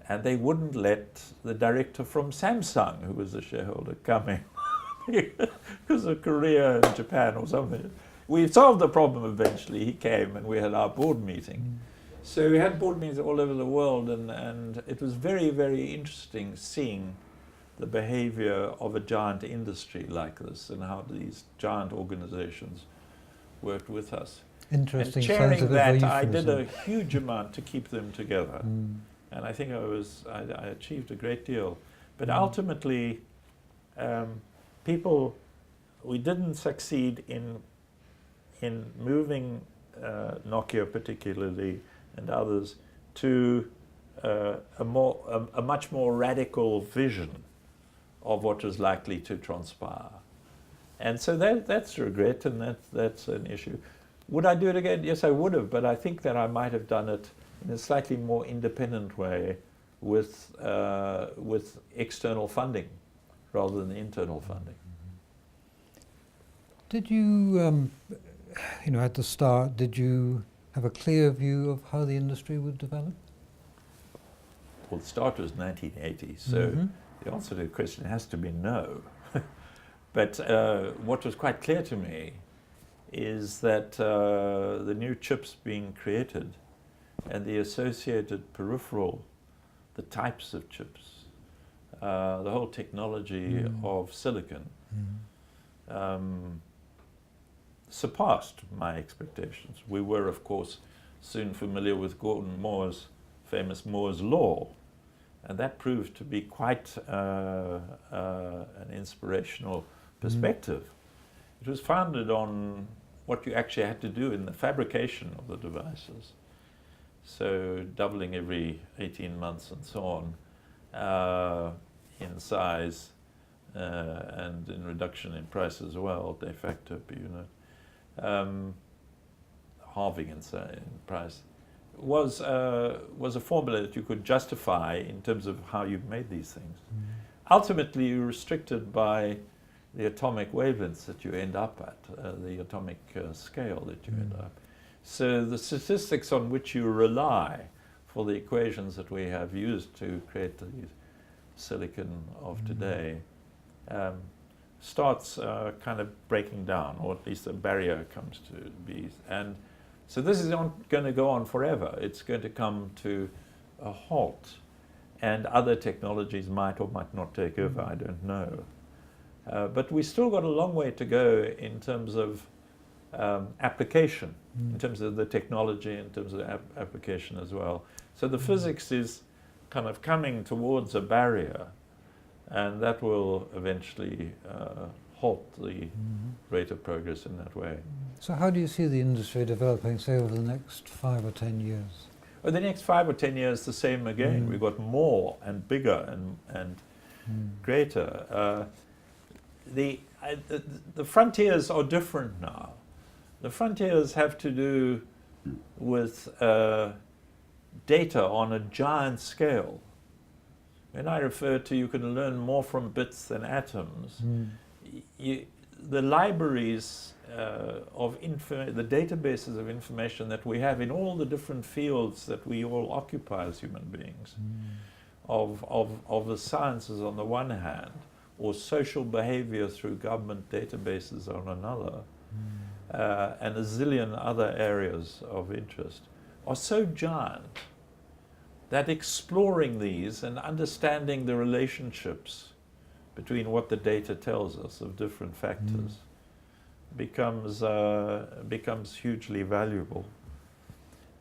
and they wouldn't let the director from Samsung, who was a shareholder, come in because of Korea and Japan or something. we solved the problem eventually. He came and we had our board meeting. So we had board meetings all over the world, and it was very, very interesting seeing the behavior of a giant industry like this and how these giant organizations worked with us. Interesting. And chairing that, I euphemism. did a huge amount to keep them together. And I think I achieved a great deal. But ultimately, we didn't succeed in moving Nokia particularly and others to a much more radical vision of what was likely to transpire. And so that's a regret, and that's an issue. Would I do it again? Yes, I would have, but I think that I might have done it in a slightly more independent way with external funding rather than internal funding. Did you, at the start, did you have a clear view of how the industry would develop? Well, the start was 1980, so the answer to the question has to be no. But what was quite clear to me is that the new chips being created and the associated peripheral, the types of chips, the whole technology of silicon surpassed my expectations. We were, of course, soon familiar with Gordon Moore's famous Moore's Law, and that proved to be quite an inspirational perspective. It was founded on what you actually had to do in the fabrication of the devices. So doubling every 18 months and so on in size and in reduction in price as well, de facto per unit, halving in price, was a formula that you could justify in terms of how you made these things. Ultimately, you're restricted by the atomic wavelengths that you end up at, the atomic scale that you end up. So the statistics on which you rely for the equations that we have used to create the silicon of today starts kind of breaking down, or at least a barrier comes to be. And so this is not going to go on forever. It's going to come to a halt. And other technologies might or might not take over, I don't know. But we still got a long way to go in terms of application, in terms of the technology, in terms of application as well. So the physics is kind of coming towards a barrier, and that will eventually halt the rate of progress in that way. So how do you see the industry developing, say, over the next 5 or 10 years? Well, the next 5 or 10 years, the same again. We've got more and bigger and greater. The frontiers are different now. The frontiers have to do with data on a giant scale. When I refer to you can learn more from bits than atoms, the libraries the databases of information that we have in all the different fields that we all occupy as human beings, of the sciences on the one hand, or social behavior through government databases on another, and a zillion other areas of interest, are so giant that exploring these and understanding the relationships between what the data tells us of different factors becomes hugely valuable.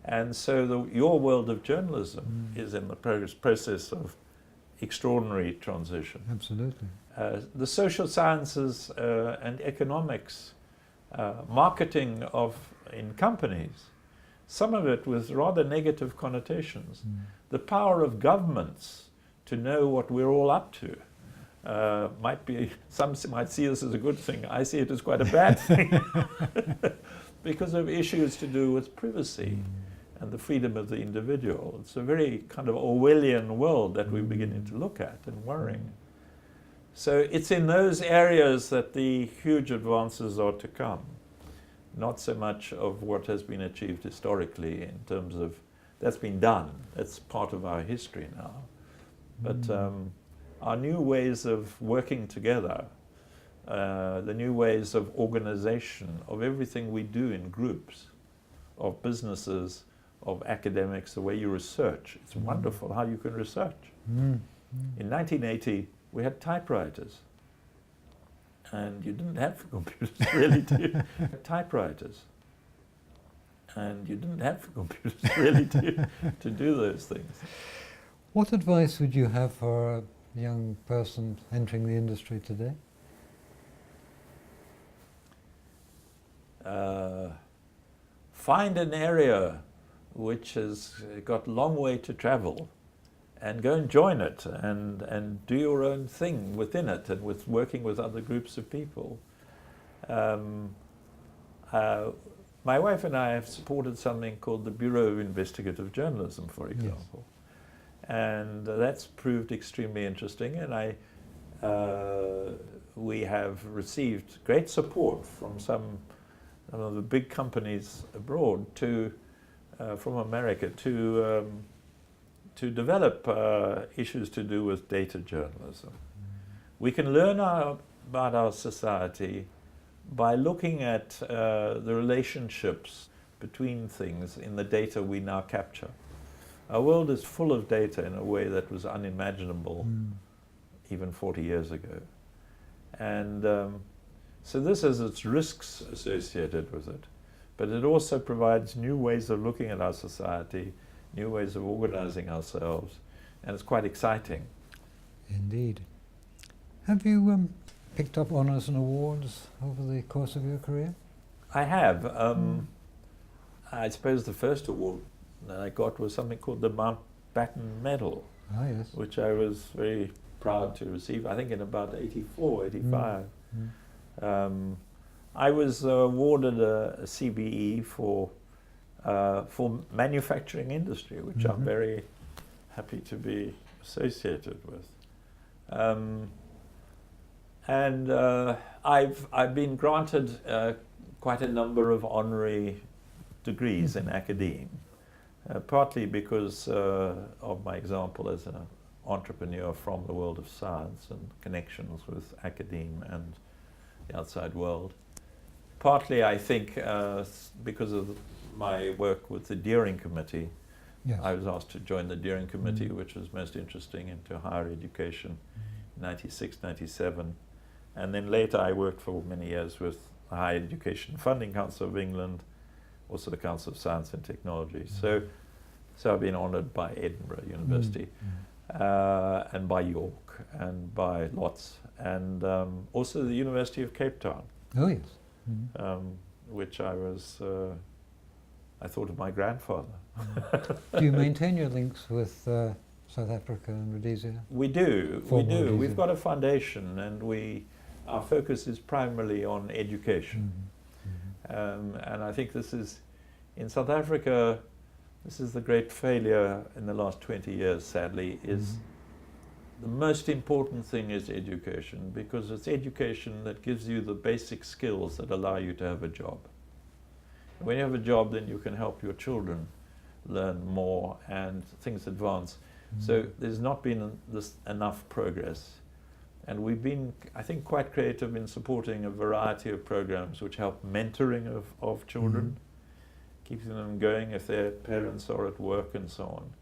And so your world of journalism is in the process of extraordinary transition. Absolutely. The social sciences and economics, marketing in companies, some of it with rather negative connotations. The power of governments to know what we're all up to some might see this as a good thing. I see it as quite a bad thing because of issues to do with privacy and the freedom of the individual. It's a very kind of Orwellian world that we're beginning to look at and worrying. So it's in those areas that the huge advances are to come, not so much of what has been achieved historically in terms of that's been done. That's part of our history now. But our new ways of working together the new ways of organization, of everything we do in groups, of businesses, of academics, the way you research. It's wonderful how you can research. In 1980, we had typewriters. And you didn't have computers really typewriters. And you didn't have computers really to do those things. What advice would you have for a young person entering the industry today? Find an area which has got a long way to travel and go and join it and do your own thing within it and with working with other groups of people. My wife and I have supported something called the Bureau of Investigative Journalism, for example. Yes. And that's proved extremely interesting, and we have received great support from some of the big companies abroad from America to develop issues to do with data journalism. We can learn about our society by looking at the relationships between things in the data we now capture. Our world is full of data in a way that was unimaginable even 40 years ago. And so this has its risks associated with it, but it also provides new ways of looking at our society, new ways of organizing ourselves, and it's quite exciting. Indeed. Have you picked up honours and awards over the course of your career? I have. I suppose the first award that I got was something called the Mountbatten Medal, yes. which I was very proud to receive, I think in about 84, 85. I was awarded a CBE for manufacturing industry, which I'm very happy to be associated with. And I've been granted quite a number of honorary degrees in academia, partly because of my example as an entrepreneur from the world of science and connections with academia and the outside world. Partly, I think, because of my work with the Deering Committee. Yes. I was asked to join the Deering Committee, which was most interesting into higher education in 96, 97. And then later I worked for many years with the Higher Education Funding Council of England, also the Council of Science and Technology. So I've been honoured by Edinburgh University and by York and by Lots and also the University of Cape Town. Oh yes. Which I thought of my grandfather. Do you maintain your links with South Africa and Rhodesia? We do. Rhodesia. We've got a foundation, and our focus is primarily on education. And I think this is, in South Africa, this is the great failure in the last 20 years, sadly, is the most important thing is education, because it's education that gives you the basic skills that allow you to have a job. When you have a job, then you can help your children learn more and things advance. So there's not been enough progress. And we've been, I think, quite creative in supporting a variety of programs which help mentoring of children, keeping them going if their parents are at work and so on.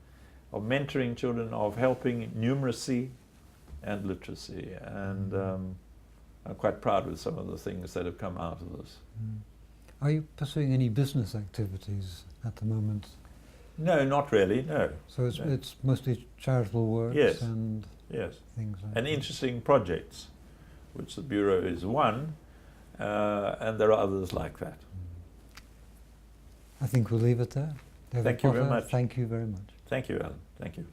Of mentoring children, of helping numeracy and literacy. And I'm quite proud with some of the things that have come out of this. Are you pursuing any business activities at the moment? No, not really, no. So it's mostly charitable works and things like and interesting projects, which the Bureau is one, and there are others like that. I think we'll leave it there. David Thank you Potter, very much. Thank you very much. Thank you, Alan. Thank you.